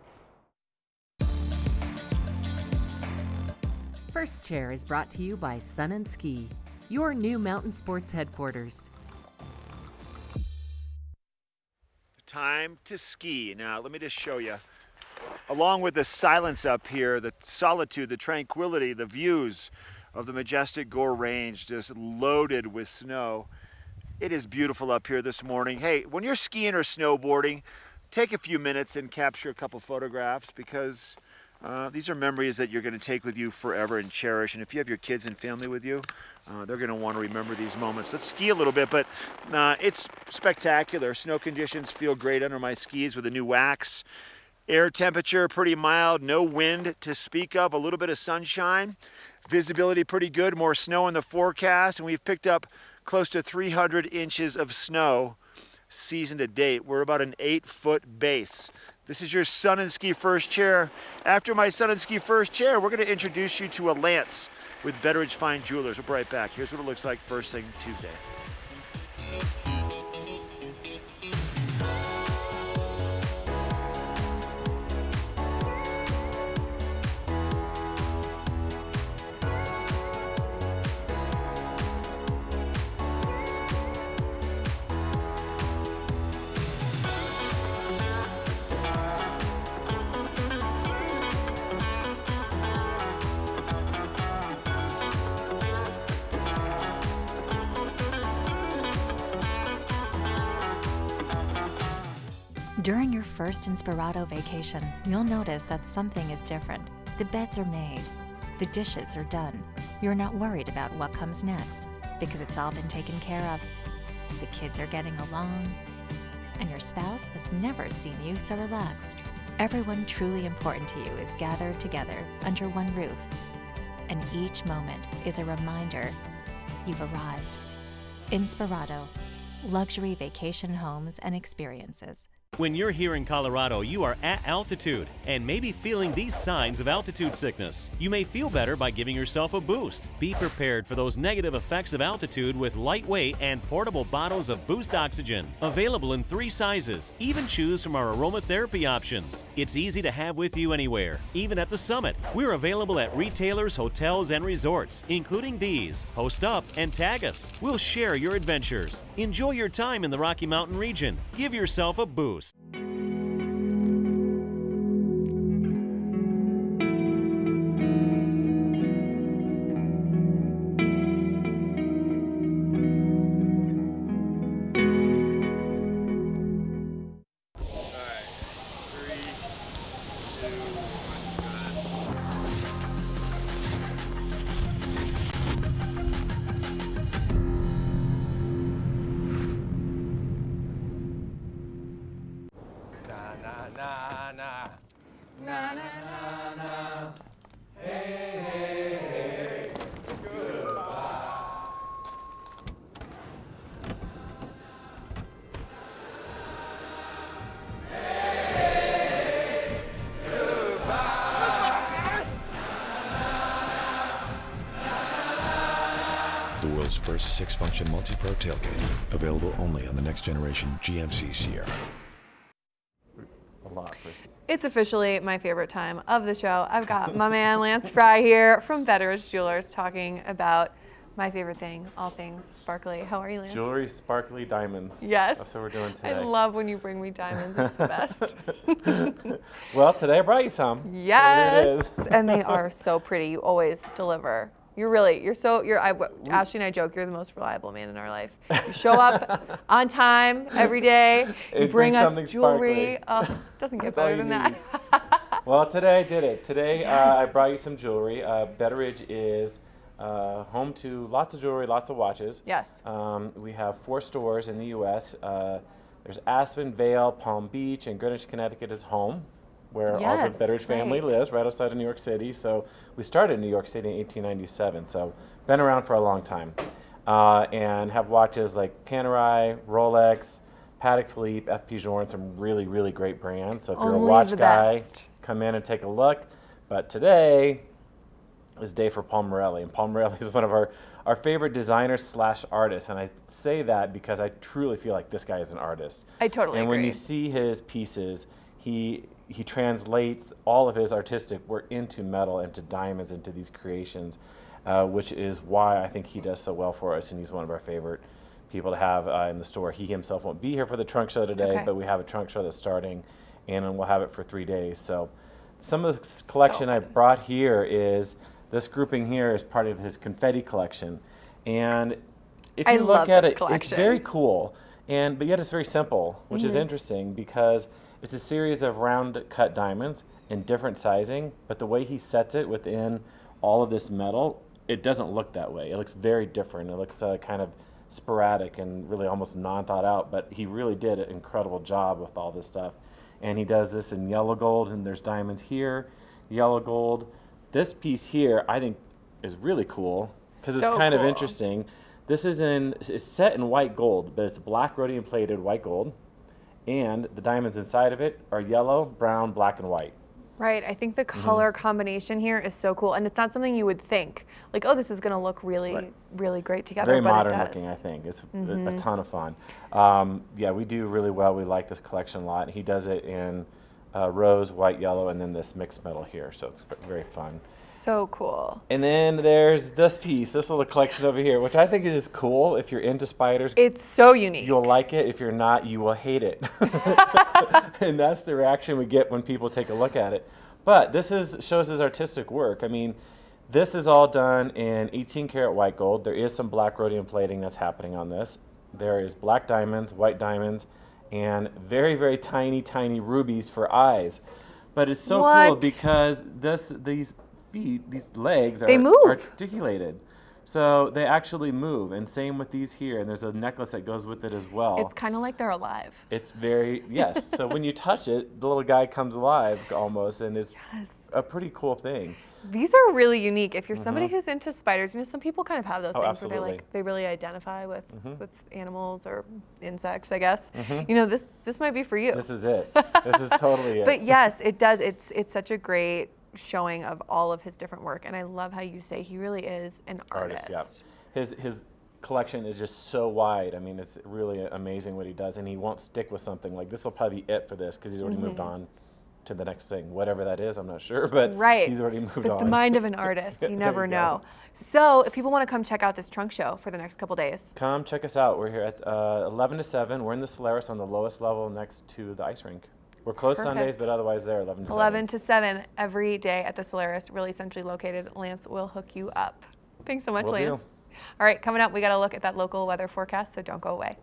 First Chair is brought to you by Sun & Ski, your new mountain sports headquarters. Time to ski. Now, let me just show you. Along with the silence up here, the solitude, the tranquility, the views of the majestic Gore Range just loaded with snow. It is beautiful up here this morning. Hey, when you're skiing or snowboarding, take a few minutes and capture a couple photographs, because these are memories that you're going to take with you forever and cherish. And if you have your kids and family with you, they're going to want to remember these moments. Let's ski a little bit, but it's spectacular. Snow conditions feel great under my skis with the new wax. Air temperature pretty mild, no wind to speak of, a little bit of sunshine. Visibility pretty good, more snow in the forecast, and we've picked up close to 300 inches of snow season to date. We're about an 8-foot base. This is your Sun & Ski First Chair. After my Sun & Ski First Chair, we're going to introduce you to a lance with Betteridge Fine Jewelers. We'll be right back. Here's what it looks like first thing Tuesday. During your first Inspirato vacation, you'll notice that something is different. The beds are made. The dishes are done. You're not worried about what comes next because it's all been taken care of. The kids are getting along, and your spouse has never seen you so relaxed. Everyone truly important to you is gathered together under one roof, and each moment is a reminder you've arrived. Inspirato, luxury vacation homes and experiences. When you're here in Colorado, you are at altitude and may be feeling these signs of altitude sickness. You may feel better by giving yourself a boost. Be prepared for those negative effects of altitude with lightweight and portable bottles of Boost Oxygen. Available in 3 sizes. Even choose from our aromatherapy options. It's easy to have with you anywhere, even at the summit. We're available at retailers, hotels, and resorts, including these. Post up and tag us. We'll share your adventures. Enjoy your time in the Rocky Mountain region. Give yourself a boost. The world's first 6-function multi-pro tailgate, available only on the next generation GMC Sierra. It's officially my favorite time of the show. I've got my man Lance Fry here from Betteridge Jewelers talking about my favorite thing, all things sparkly. How are you, Lance? Jewelry, sparkly diamonds. Yes. That's what we're doing today. I love when you bring me diamonds. It's the best. Well, today I brought you some. Yes. So and they are so pretty. You always deliver. Ashley and I joke, you're the most reliable man in our life. You show up on time every day. You bring us jewelry. It doesn't get better than that. Well, today I did it. Today I brought you some jewelry. Betteridge is home to lots of jewelry, lots of watches. Yes. We have 4 stores in the U.S. There's Aspen, Vail, Palm Beach, and Greenwich, Connecticut is home, where all the Betteridge family lives, right outside of New York City. So we started in New York City in 1897, so been around for a long time. And have watches like Panerai, Rolex, Patek Philippe, FP Journe, some really, really great brands. So if you're a Only watch the guy, best. come in and take a look. But today is day for Paul Morelli, and Paul Morelli is one of our favorite designers slash artists, and I say that because I truly feel like this guy is an artist. I totally agree. And when you agree. see his pieces, he translates all of his artistic work into metal, into diamonds, into these creations, which is why I think he does so well for us, and he's one of our favorite people to have in the store. He himself won't be here for the trunk show today, but we have a trunk show that's starting, and we'll have it for 3 days. So some of the collection I brought here is, this grouping here is part of his confetti collection. And if you look at it, it's very cool, but yet it's very simple, which is interesting because it's a series of round cut diamonds in different sizing, but the way he sets it within all of this metal, it doesn't look that way. It looks very different. It looks kind of sporadic and really almost non-thought out, but he really did an incredible job with all this stuff. And he does this in yellow gold, and there's diamonds here, yellow gold. This piece here, I think, is really cool because it's kind of interesting. This is it's set in white gold, but it's black rhodium plated white gold, and the diamonds inside of it are yellow, brown, black, and white. Right, I think the color combination here is so cool, and it's not something you would think, like, oh, this is going to look really, really great together. Very but modern it does. looking, I think. It's a ton of fun. Yeah, we do really well. We like this collection a lot. He does it in rose, white, yellow, and then this mixed metal here, so it's very fun. So cool. And then there's this piece, this little collection over here, which I think is just cool. If you're into spiders, it's so unique. You'll like it. If you're not, you will hate it. And that's the reaction we get when people take a look at it. But this shows his artistic work. I mean, this is all done in 18 karat white gold. There is some black rhodium plating that's happening on this. There is black diamonds, white diamonds, and very, very tiny, tiny rubies for eyes. But it's so cool because these feet, these legs are articulated. So they actually move, and same with these here, and there's a necklace that goes with it as well. It's kind of like they're alive. It's very, yes. So when you touch it, the little guy comes alive almost, and it's a pretty cool thing. These are really unique. If you're somebody who's into spiders, you know, some people kind of have those things absolutely. where they really identify with animals or insects, I guess. You know, this might be for you. This is it. This is totally it. But yes, it does. It's such a great showing of all of his different work, and I love how you say he really is an artist. Yeah. His collection is just so wide. I mean, it's really amazing what he does, and he won't stick with something. Like, this will probably be it for this because he's already moved on to the next thing, whatever that is. I'm not sure, but he's already moved on. The mind of an artist, you never know. So if people want to come check out this trunk show for the next couple days, come check us out. We're here at 11 to 7. We're in the Solaris on the lowest level next to the ice rink. We're closed Sundays, but otherwise there 11 to 7. 11 to 7 every day at the Solaris, really centrally located. Lance will hook you up. Thanks so much, Lance. All right, coming up, we got to look at that local weather forecast, so don't go away.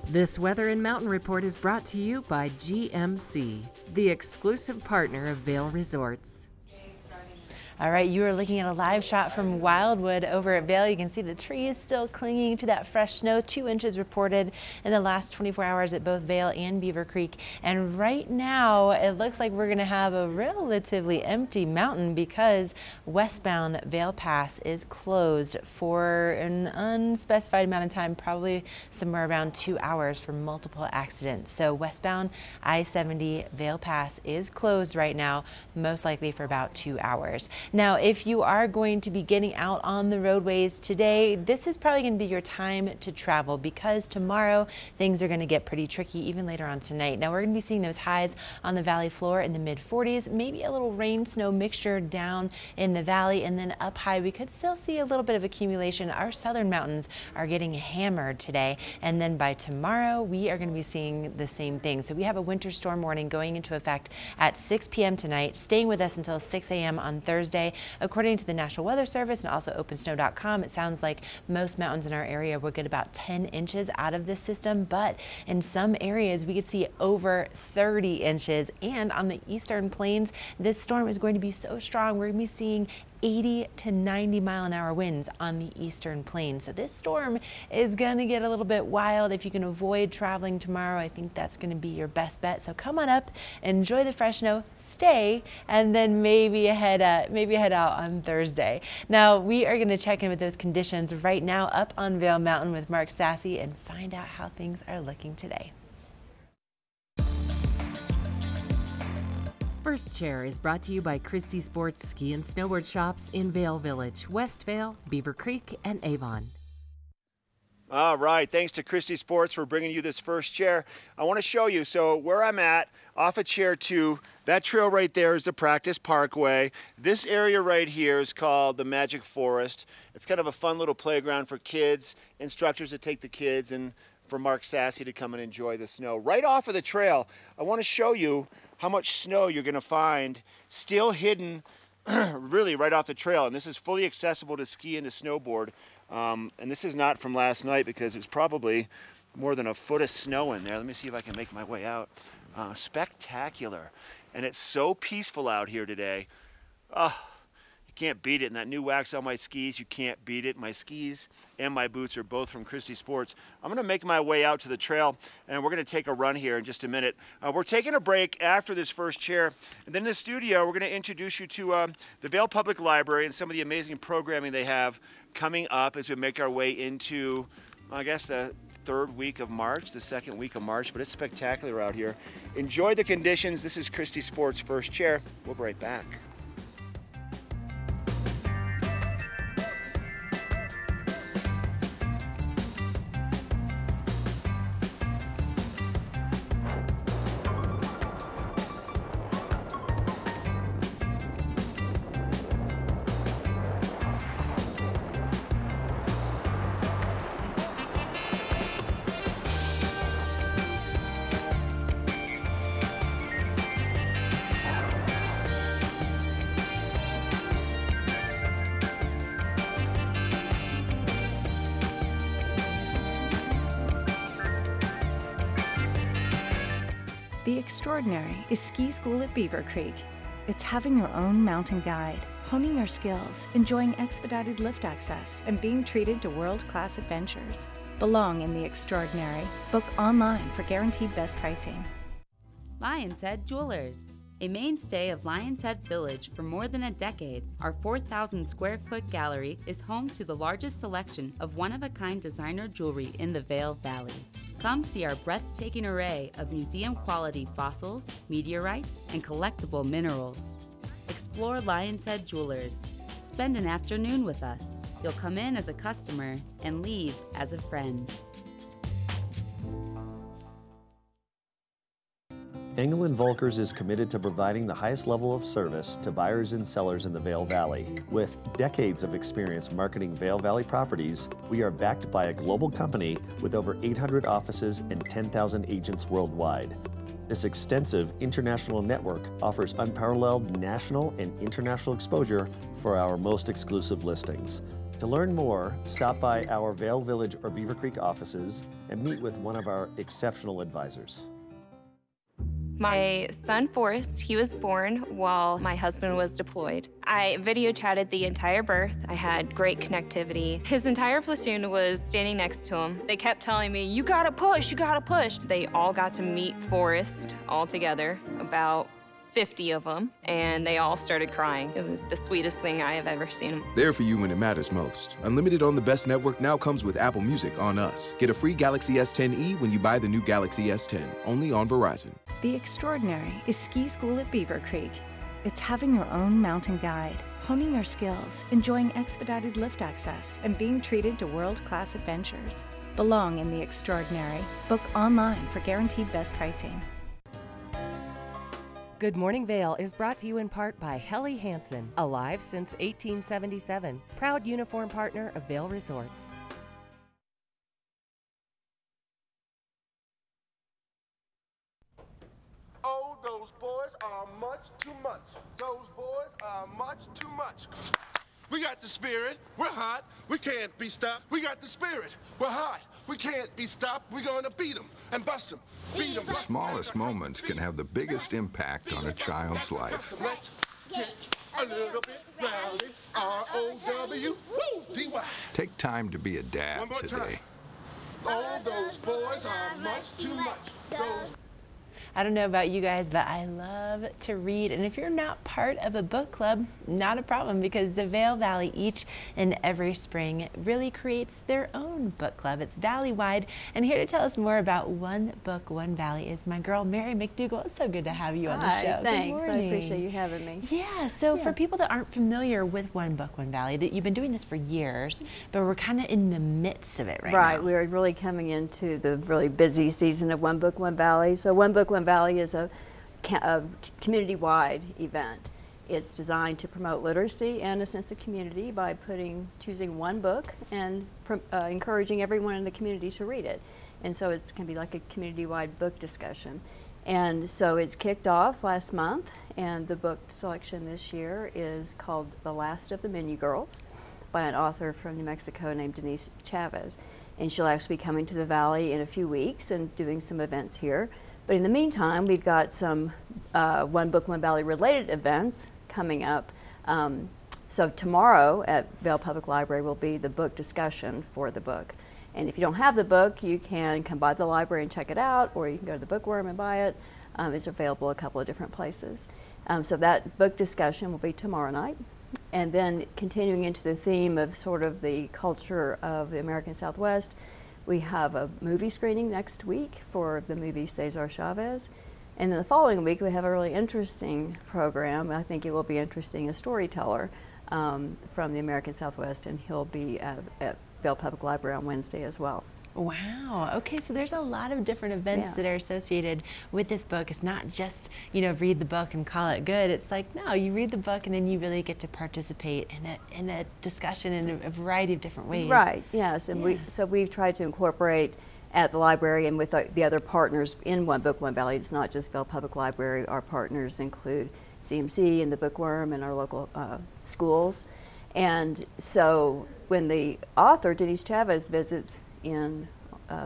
This Weather and Mountain Report is brought to you by GMC, the exclusive partner of Vail Resorts. All right, you are looking at a live shot from Wildwood over at Vail. You can see the trees still clinging to that fresh snow. 2 inches reported in the last 24 hours at both Vail and Beaver Creek. And right now, it looks like we're going to have a relatively empty mountain because westbound Vail Pass is closed for an unspecified amount of time, probably somewhere around 2 hours for multiple accidents. So westbound I-70 Vail Pass is closed right now, most likely for about 2 hours. Now, if you are going to be getting out on the roadways today, this is probably going to be your time to travel because tomorrow things are going to get pretty tricky even later on tonight. Now, we're going to be seeing those highs on the valley floor in the mid-40s, maybe a little rain-snow mixture down in the valley, and then up high we could still see a little bit of accumulation. Our southern mountains are getting hammered today, and then by tomorrow we are going to be seeing the same thing. So we have a winter storm warning going into effect at 6 p.m. tonight, staying with us until 6 a.m. on Thursday. According to the National Weather Service and also OpenSnow.com, it sounds like most mountains in our area will get about 10 inches out of this system, but in some areas we could see over 30 inches. And on the eastern plains, this storm is going to be so strong, we're going to be seeing 80 to 90 mile-an-hour winds on the eastern plains. So this storm is going to get a little bit wild. If you can avoid traveling tomorrow, I think that's going to be your best bet. So come on up, enjoy the fresh snow, stay, and then maybe head maybe head out on Thursday. Now, we are going to check in with those conditions right now up on Vail Mountain with Mark Sassy and find out how things are looking today. First Chair is brought to you by Christie Sports Ski and Snowboard Shops in Vail Village, West Vail, Beaver Creek, and Avon. All right, thanks to Christie Sports for bringing you this First Chair. I want to show you, so where I'm at, off of Chair 2, that trail right there is the Practice Parkway. This area right here is called the Magic Forest. It's kind of a fun little playground for kids, instructors to take the kids, and for Mark Sassy to come and enjoy the snow. Right off of the trail, I want to show you how much snow you're going to find still hidden really right off the trail. And this is fully accessible to ski and to snowboard. And this is not from last night because it's probably more than a foot of snow in there. Let me see if I can make my way out. Spectacular. And it's so peaceful out here today. Oh, you can't beat it. And that new wax on my skis, you can't beat it. My skis and my boots are both from Christie Sports. I'm going to make my way out to the trail, and we're going to take a run here in just a minute. We're taking a break after this First Chair, and then in the studio, we're going to introduce you to the Vail Public Library and some of the amazing programming they have coming up as we make our way into, I guess, the third week of March, the second week of March, but it's spectacular out here. Enjoy the conditions. This is Christie Sports First Chair. We'll be right back. The extraordinary is ski school at Beaver Creek. It's having your own mountain guide, honing your skills, enjoying expedited lift access, and being treated to world-class adventures. Belong in the extraordinary. Book online for guaranteed best pricing. Lion's Head Jewelers. A mainstay of Lion's Head Village for more than a decade, our 4,000 square foot gallery is home to the largest selection of one-of-a-kind designer jewelry in the Vail Valley. Come see our breathtaking array of museum-quality fossils, meteorites, and collectible minerals. Explore Lion's Head Jewelers. Spend an afternoon with us. You'll come in as a customer and leave as a friend. Engel & Volkers is committed to providing the highest level of service to buyers and sellers in the Vail Valley. With decades of experience marketing Vail Valley properties, we are backed by a global company with over 800 offices and 10,000 agents worldwide. This extensive international network offers unparalleled national and international exposure for our most exclusive listings. To learn more, stop by our Vail Village or Beaver Creek offices and meet with one of our exceptional advisors. My son, Forrest, he was born while my husband was deployed. I video chatted the entire birth. I had great connectivity. His entire platoon was standing next to him. They kept telling me, you gotta push, you gotta push. They all got to meet Forrest all together, about 50 of them, and they all started crying. It was the sweetest thing I have ever seen. There for you when it matters most. Unlimited on the best network now comes with Apple Music on us. Get a free Galaxy S10e when you buy the new Galaxy S10, only on Verizon. The extraordinary is ski school at Beaver Creek. It's having your own mountain guide, honing your skills, enjoying expedited lift access, and being treated to world-class adventures. Belong in the extraordinary. Book online for guaranteed best pricing. Good Morning Vail is brought to you in part by Helly Hansen, alive since 1877, proud uniform partner of Vail Resorts. Oh, those boys are much too much. Those boys are much too much. We got the spirit. We're hot. We can't be stopped. We got the spirit. We're hot. We can't be stopped. We're going to beat them and bust them. Beat them. The smallest moments can have the biggest impact on a child's life. Let's get a little bit rowdy. R-O-W-D-Y. Take time to be a dad today. All those boys are much too much. Those I don't know about you guys, but I love to read. And if you're not part of a book club, not a problem, because the Vail Valley each and every spring really creates their own book club. It's valley-wide. And here to tell us more about One Book, One Valley is my girl, Mary McDougall. It's so good to have you on the show. Thanks. Good I morning. appreciate you having me. Yeah, so for people that aren't familiar with One Book, One Valley, that you've been doing this for years, but we're kind of in the midst of it right now. Right, we're really coming into the really busy season of One Book, One Valley. So One Book, One Valley is a community-wide event. It's designed to promote literacy and a sense of community by choosing one book and encouraging everyone in the community to read it. And so it's going to be like a community-wide book discussion. And so it's kicked off last month, and the book selection this year is called The Last of the Menu Girls by an author from New Mexico named Denise Chavez. And she'll actually be coming to the Valley in a few weeks and doing some events here. But in the meantime, we've got some One Book, One Valley related events coming up. So tomorrow at Vail Public Library will be the book discussion for the book. And if you don't have the book, you can come by the library and check it out, or you can go to the Bookworm and buy it. It's available a couple of different places. So that book discussion will be tomorrow night. And then continuing into the theme of sort of the culture of the American Southwest, we have a movie screening next week for the movie Cesar Chavez. And then the following week we have a really interesting program. I think it will be interesting, a storyteller from the American Southwest, and he'll be at Vail Public Library on Wednesday as well. Wow. Okay, so there's a lot of different events that are associated with this book. It's not just, you know, read the book and call it good. It's like, no, you read the book and then you really get to participate in a discussion in a variety of different ways. Right, yes. And we've tried to incorporate at the library and with the other partners in One Book, One Valley. It's not just Vail Public Library. Our partners include CMC and the Bookworm and our local schools. And so when the author, Denise Chavez, visits in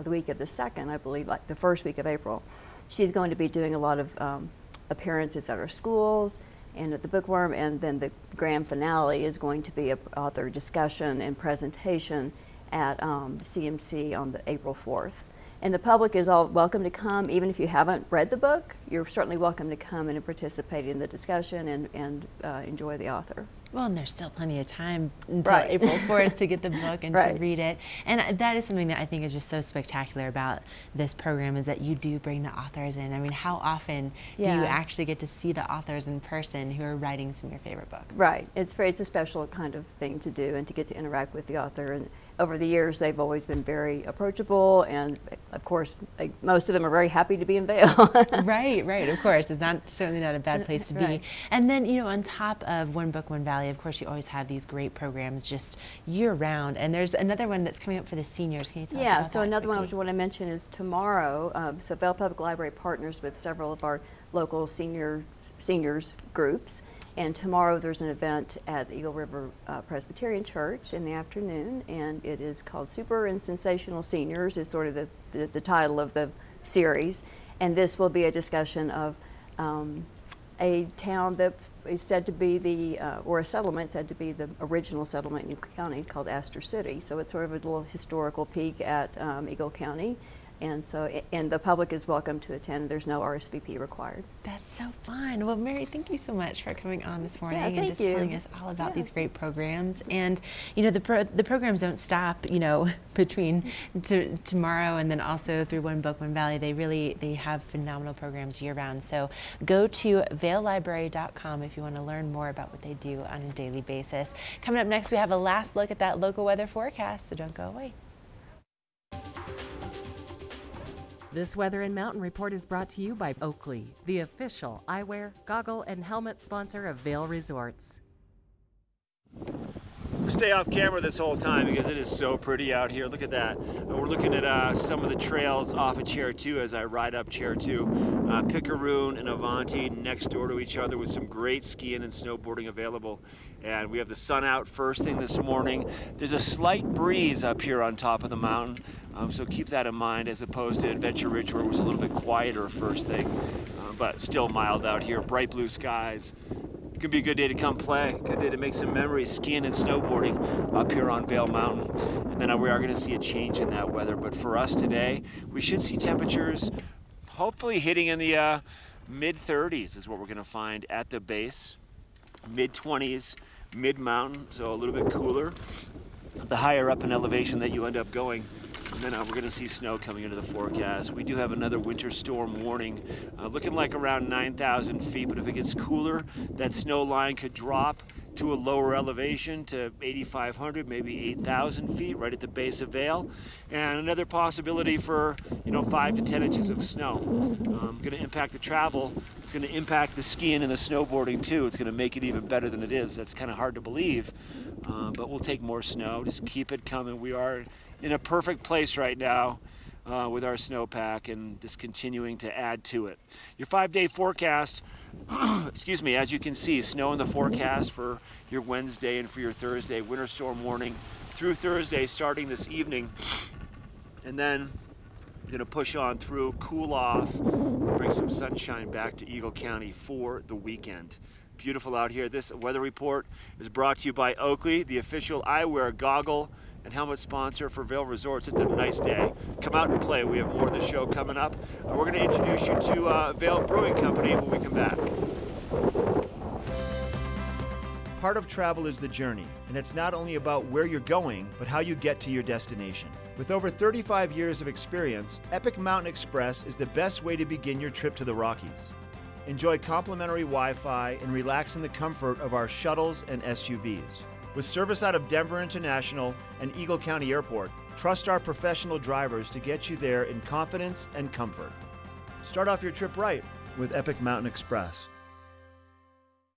the week of the 2nd, I believe, like the first week of April, she's going to be doing a lot of appearances at our schools and at the Bookworm, and then the grand finale is going to be an author discussion and presentation at CMC on the April 4th. And the public is all welcome to come. Even if you haven't read the book, you're certainly welcome to come in and participate in the discussion and enjoy the author. Well, and there's still plenty of time until April 4th to get the book and to read it. And that is something that I think is just so spectacular about this program, is that you do bring the authors in. I mean, how often do you actually get to see the authors in person who are writing some of your favorite books? Right. It's a special kind of thing to do, and to get to interact with the author. And over the years, they've always been very approachable, and of course, most of them are very happy to be in Vail. Right, of course. It's certainly not a bad place to be. And then, you know, on top of One Book, One Valley, of course, you always have these great programs just year-round. And there's another one that's coming up for the seniors. Can you tell us about that? Yeah, so another one I want to mention is tomorrow. So Vail Public Library partners with several of our local seniors groups. And tomorrow there's an event at the Eagle River Presbyterian Church in the afternoon, and it is called Super and Sensational Seniors, is sort of the title of the series. And this will be a discussion of a town that is said to be or a settlement said to be the original settlement in Eagle County, called Astor City. So it's sort of a little historical peek at Eagle County. And so, and the public is welcome to attend. There's no RSVP required. That's so fun. Well, Mary, thank you so much for coming on this morning and just telling us all about these great programs. And you know, the programs don't stop, you know, between tomorrow and then also through One Book, One Valley. They have phenomenal programs year round. So go to vaillibrary.com if you want to learn more about what they do on a daily basis. Coming up next, we have a last look at that local weather forecast, so don't go away. This Weather and Mountain Report is brought to you by Oakley, the official eyewear, goggle, and helmet sponsor of Vail Resorts. Stay off camera this whole time because it is so pretty out here. Look at that. We're looking at some of the trails off of Chair 2 as I ride up Chair 2. Picaroon and Avanti next door to each other with some great skiing and snowboarding available. And we have the sun out first thing this morning. There's a slight breeze up here on top of the mountain, so keep that in mind, as opposed to Adventure Ridge where it was a little bit quieter first thing, but still mild out here. Bright blue skies. Could be a good day to come play, good day to make some memories skiing and snowboarding up here on Vail Mountain. And then we are going to see a change in that weather, but for us today, we should see temperatures hopefully hitting in the mid-30s is what we're going to find at the base. Mid-20s, mid-mountain, so a little bit cooler. The higher up in elevation that you end up going, and then we're going to see snow coming into the forecast. We do have another winter storm warning, looking like around 9,000 feet, but if it gets cooler, that snow line could drop to a lower elevation to 8,500, maybe 8,000 feet right at the base of Vail, and another possibility for 5 to 10 inches of snow. Going to impact the travel. It's going to impact the skiing and the snowboarding too. It's going to make it even better than it is. That's kind of hard to believe, but we'll take more snow. Just keep it coming. We are in a perfect place right now with our snowpack and just continuing to add to it. Your 5-day forecast, excuse me, as you can see, snow in the forecast for your Wednesday and for your Thursday, winter storm warning through Thursday starting this evening. And then going to push on through, cool off, bring some sunshine back to Eagle County for the weekend. Beautiful out here. This weather report is brought to you by Oakley, the official eyewear, goggle, and helmet sponsor for Vail Resorts. It's a nice day. Come out and play. We have more of the show coming up. We're going to introduce you to Vail Brewing Company when we come back. Part of travel is the journey, and it's not only about where you're going, but how you get to your destination. With over 35 years of experience, Epic Mountain Express is the best way to begin your trip to the Rockies. Enjoy complimentary Wi-Fi and relax in the comfort of our shuttles and SUVs. With service out of Denver International and Eagle County Airport, trust our professional drivers to get you there in confidence and comfort. Start off your trip right with Epic Mountain Express.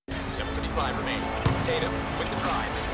7:35 remaining. Tatum with the drive.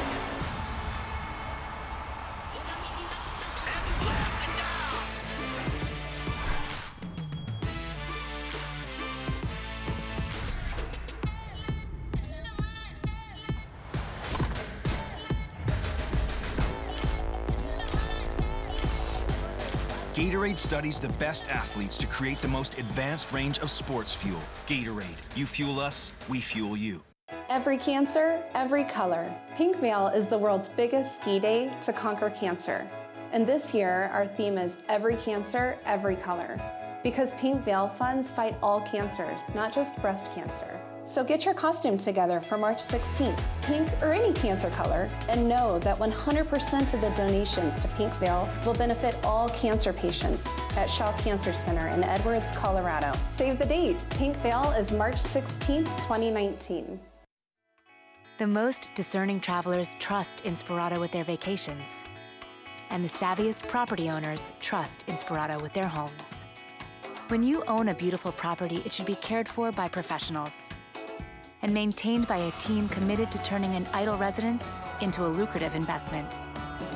Gatorade studies the best athletes to create the most advanced range of sports fuel. Gatorade. You fuel us, we fuel you. Every cancer, every color. Pink Vail is the world's biggest ski day to conquer cancer. And this year, our theme is Every Cancer, Every Color. Because Pink Vail funds fight all cancers, not just breast cancer. So get your costume together for March 16th, pink or any cancer color, and know that 100% of the donations to Pink Vail will benefit all cancer patients at Shaw Cancer Center in Edwards, Colorado. Save the date. Pink Vail is March 16th, 2019. The most discerning travelers trust Inspirato with their vacations. And the savviest property owners trust Inspirato with their homes. When you own a beautiful property, it should be cared for by professionals and maintained by a team committed to turning an idle residence into a lucrative investment.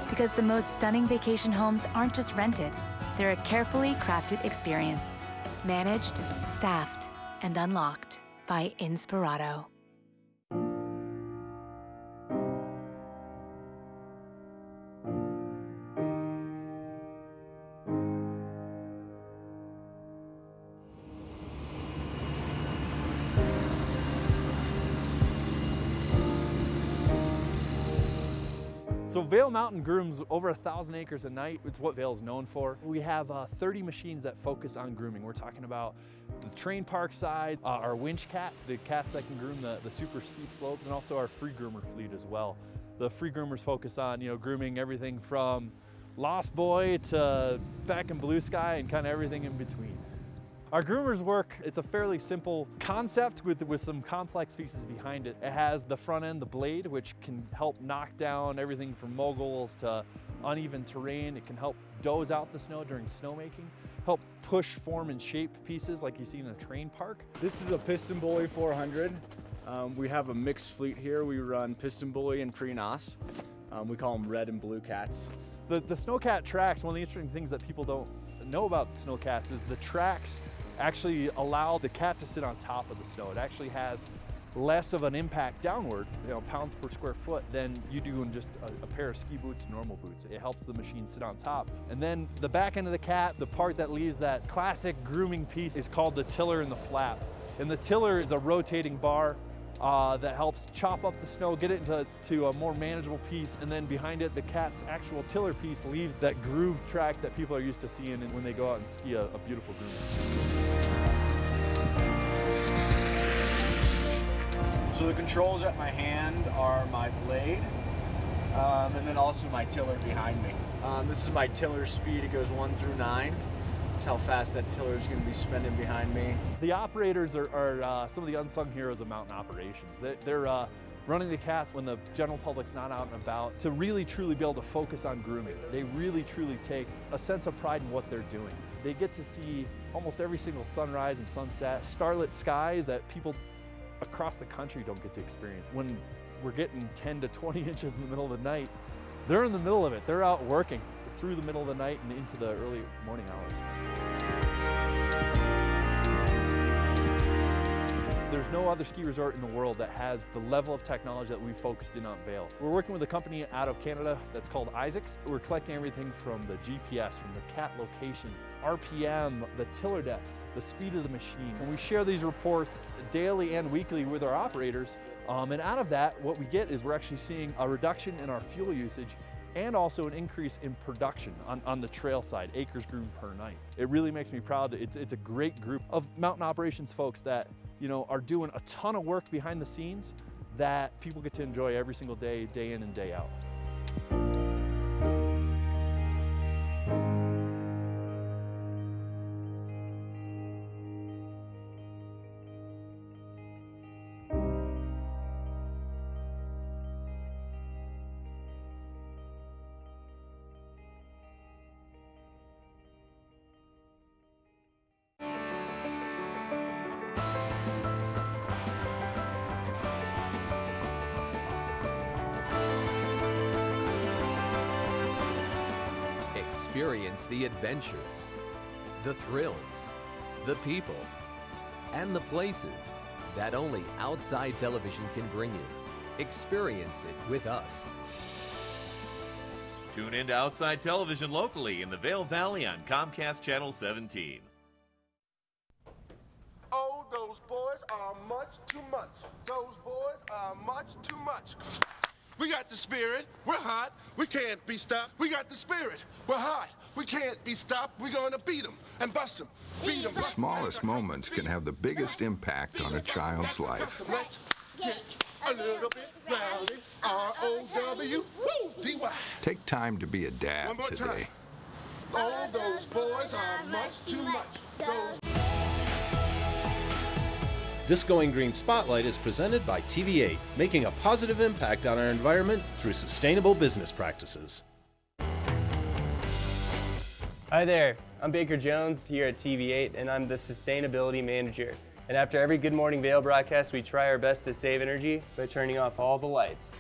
Because the most stunning vacation homes aren't just rented, they're a carefully crafted experience. Managed, staffed, and unlocked by Inspirato. So Vail Mountain grooms over 1,000 acres a night. It's what Vail is known for. We have 30 machines that focus on grooming. We're talking about the train park side, our winch cats, the cats that can groom the super steep slopes, and also our free groomer fleet as well. The free groomers focus on grooming everything from Lost Boy to Back in Blue Sky and kind of everything in between. Our groomers work, it's a fairly simple concept with some complex pieces behind it. It has the front end, the blade, which can help knock down everything from moguls to uneven terrain. It can help doze out the snow during snowmaking, help push, form, and shape pieces like you see in a train park. This is a Piston Bully 400. We have a mixed fleet here. We run Piston Bully and Pre-Nos. We call them red and blue cats. The snowcat tracks, one of the interesting things that people don't know about snowcats is the tracks actually allow the cat to sit on top of the snow. It actually has less of an impact downward, pounds per square foot, than you do in just a pair of ski boots, normal boots. It helps the machine sit on top. And then the back end of the cat, the part that leaves that classic grooming piece, is called the tiller and the flap. And the tiller is a rotating bar that helps chop up the snow, get it into a more manageable piece, and then behind it, the cat's actual tiller piece leaves that groove track that people are used to seeing when they go out and ski a beautiful groomer. So the controls at my hand are my blade, and then also my tiller behind me. This is my tiller speed. It goes 1 through 9. That's how fast that tiller is going to be spinning behind me. The operators are some of the unsung heroes of mountain operations. They're running the cats when the general public's not out and about to really truly be able to focus on grooming. They really truly take a sense of pride in what they're doing. They get to see almost every single sunrise and sunset, starlit skies that people across the country don't get to experience. When we're getting 10 to 20 inches in the middle of the night, they're in the middle of it. They're out working through the middle of the night and into the early morning hours. There's no other ski resort in the world that has the level of technology that we've focused in on Vail. We're working with a company out of Canada that's called Isaacs. We're collecting everything from the GPS, from the cat location, RPM, the tiller depth, the speed of the machine. And we share these reports daily and weekly with our operators. And out of that, what we get is we're actually seeing a reduction in our fuel usage and also an increase in production on the trail side, acres groomed per night. It really makes me proud. It's a great group of mountain operations folks that, you know, are doing a ton of work behind the scenes that people get to enjoy every single day, day in and day out. Experience the adventures, the thrills, the people, and the places that only Outside Television can bring you. Experience it with us. Tune in to Outside Television locally in the Vail Valley on Comcast Channel 17. Oh, those boys are much too much. Those boys are much too much. We got the spirit, we're hot, we can't be stopped. We got the spirit, we're hot, we can't be stopped. We're gonna beat them and bust them, beat them. The smallest moments can have the biggest impact on a child's life. Let's get a little bit rowdy, R-O-W-D-Y. Take time to be a dad One more today. time. All those boys are much too much. Those This Going Green Spotlight is presented by TV8, making a positive impact on our environment through sustainable business practices. Hi there, I'm Baker Jones here at TV8 and I'm the Sustainability Manager. And after every Good Morning Vail broadcast, we try our best to save energy by turning off all the lights.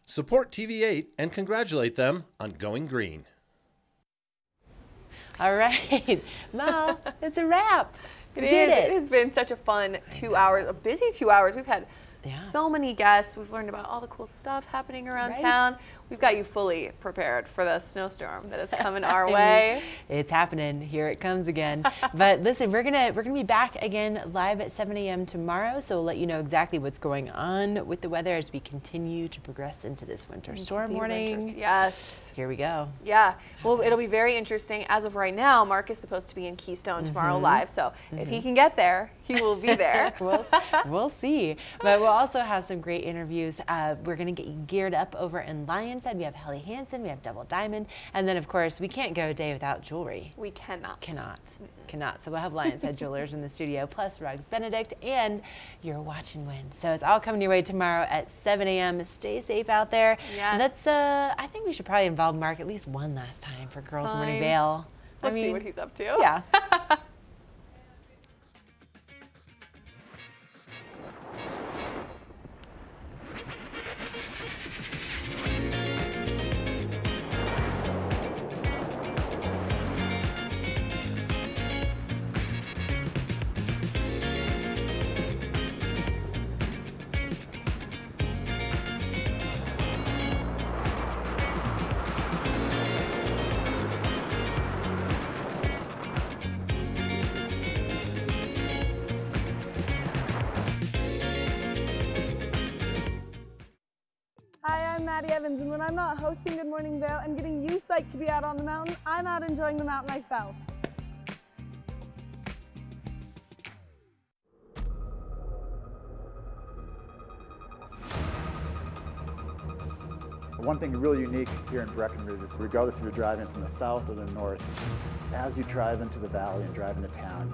Support TV8 and congratulate them on going green. All right, Mal, it's a wrap. It is. It has been such a fun 2 hours, a busy 2 hours. We've had so many guests. We've learned about all the cool stuff happening around town. We've got you fully prepared for the snowstorm that is coming our way. It's happening. Here it comes again. But listen, we're gonna be back again live at 7 a.m. tomorrow. So we'll let you know exactly what's going on with the weather as we continue to progress into this winter storm warning. Yes. Here we go. Yeah. Well, it'll be very interesting. As of right now, Mark is supposed to be in Keystone tomorrow live. So if he can get there, he will be there. We'll see. But we'll also have some great interviews. We're going to get you geared up over in Lionshead. We have Helly Hansen, we have Double Diamond, and then of course we can't go a day without jewelry. We cannot. Cannot. So we'll have Lionshead Jewelers in the studio, plus Rugs Benedict and your Watch and Win. So it's all coming your way tomorrow at 7 a.m. Stay safe out there. Yes. Let's, I think we should probably involve Mark at least one last time for Girls Morning Vail. Let's see what he's up to. Yeah. Hi, I'm Maddie Evans, and when I'm not hosting Good Morning Vail and getting you psyched to be out on the mountain, I'm out enjoying the mountain myself. One thing really unique here in Breckenridge is regardless if you're driving from the south or the north, as you drive into the valley and drive into town,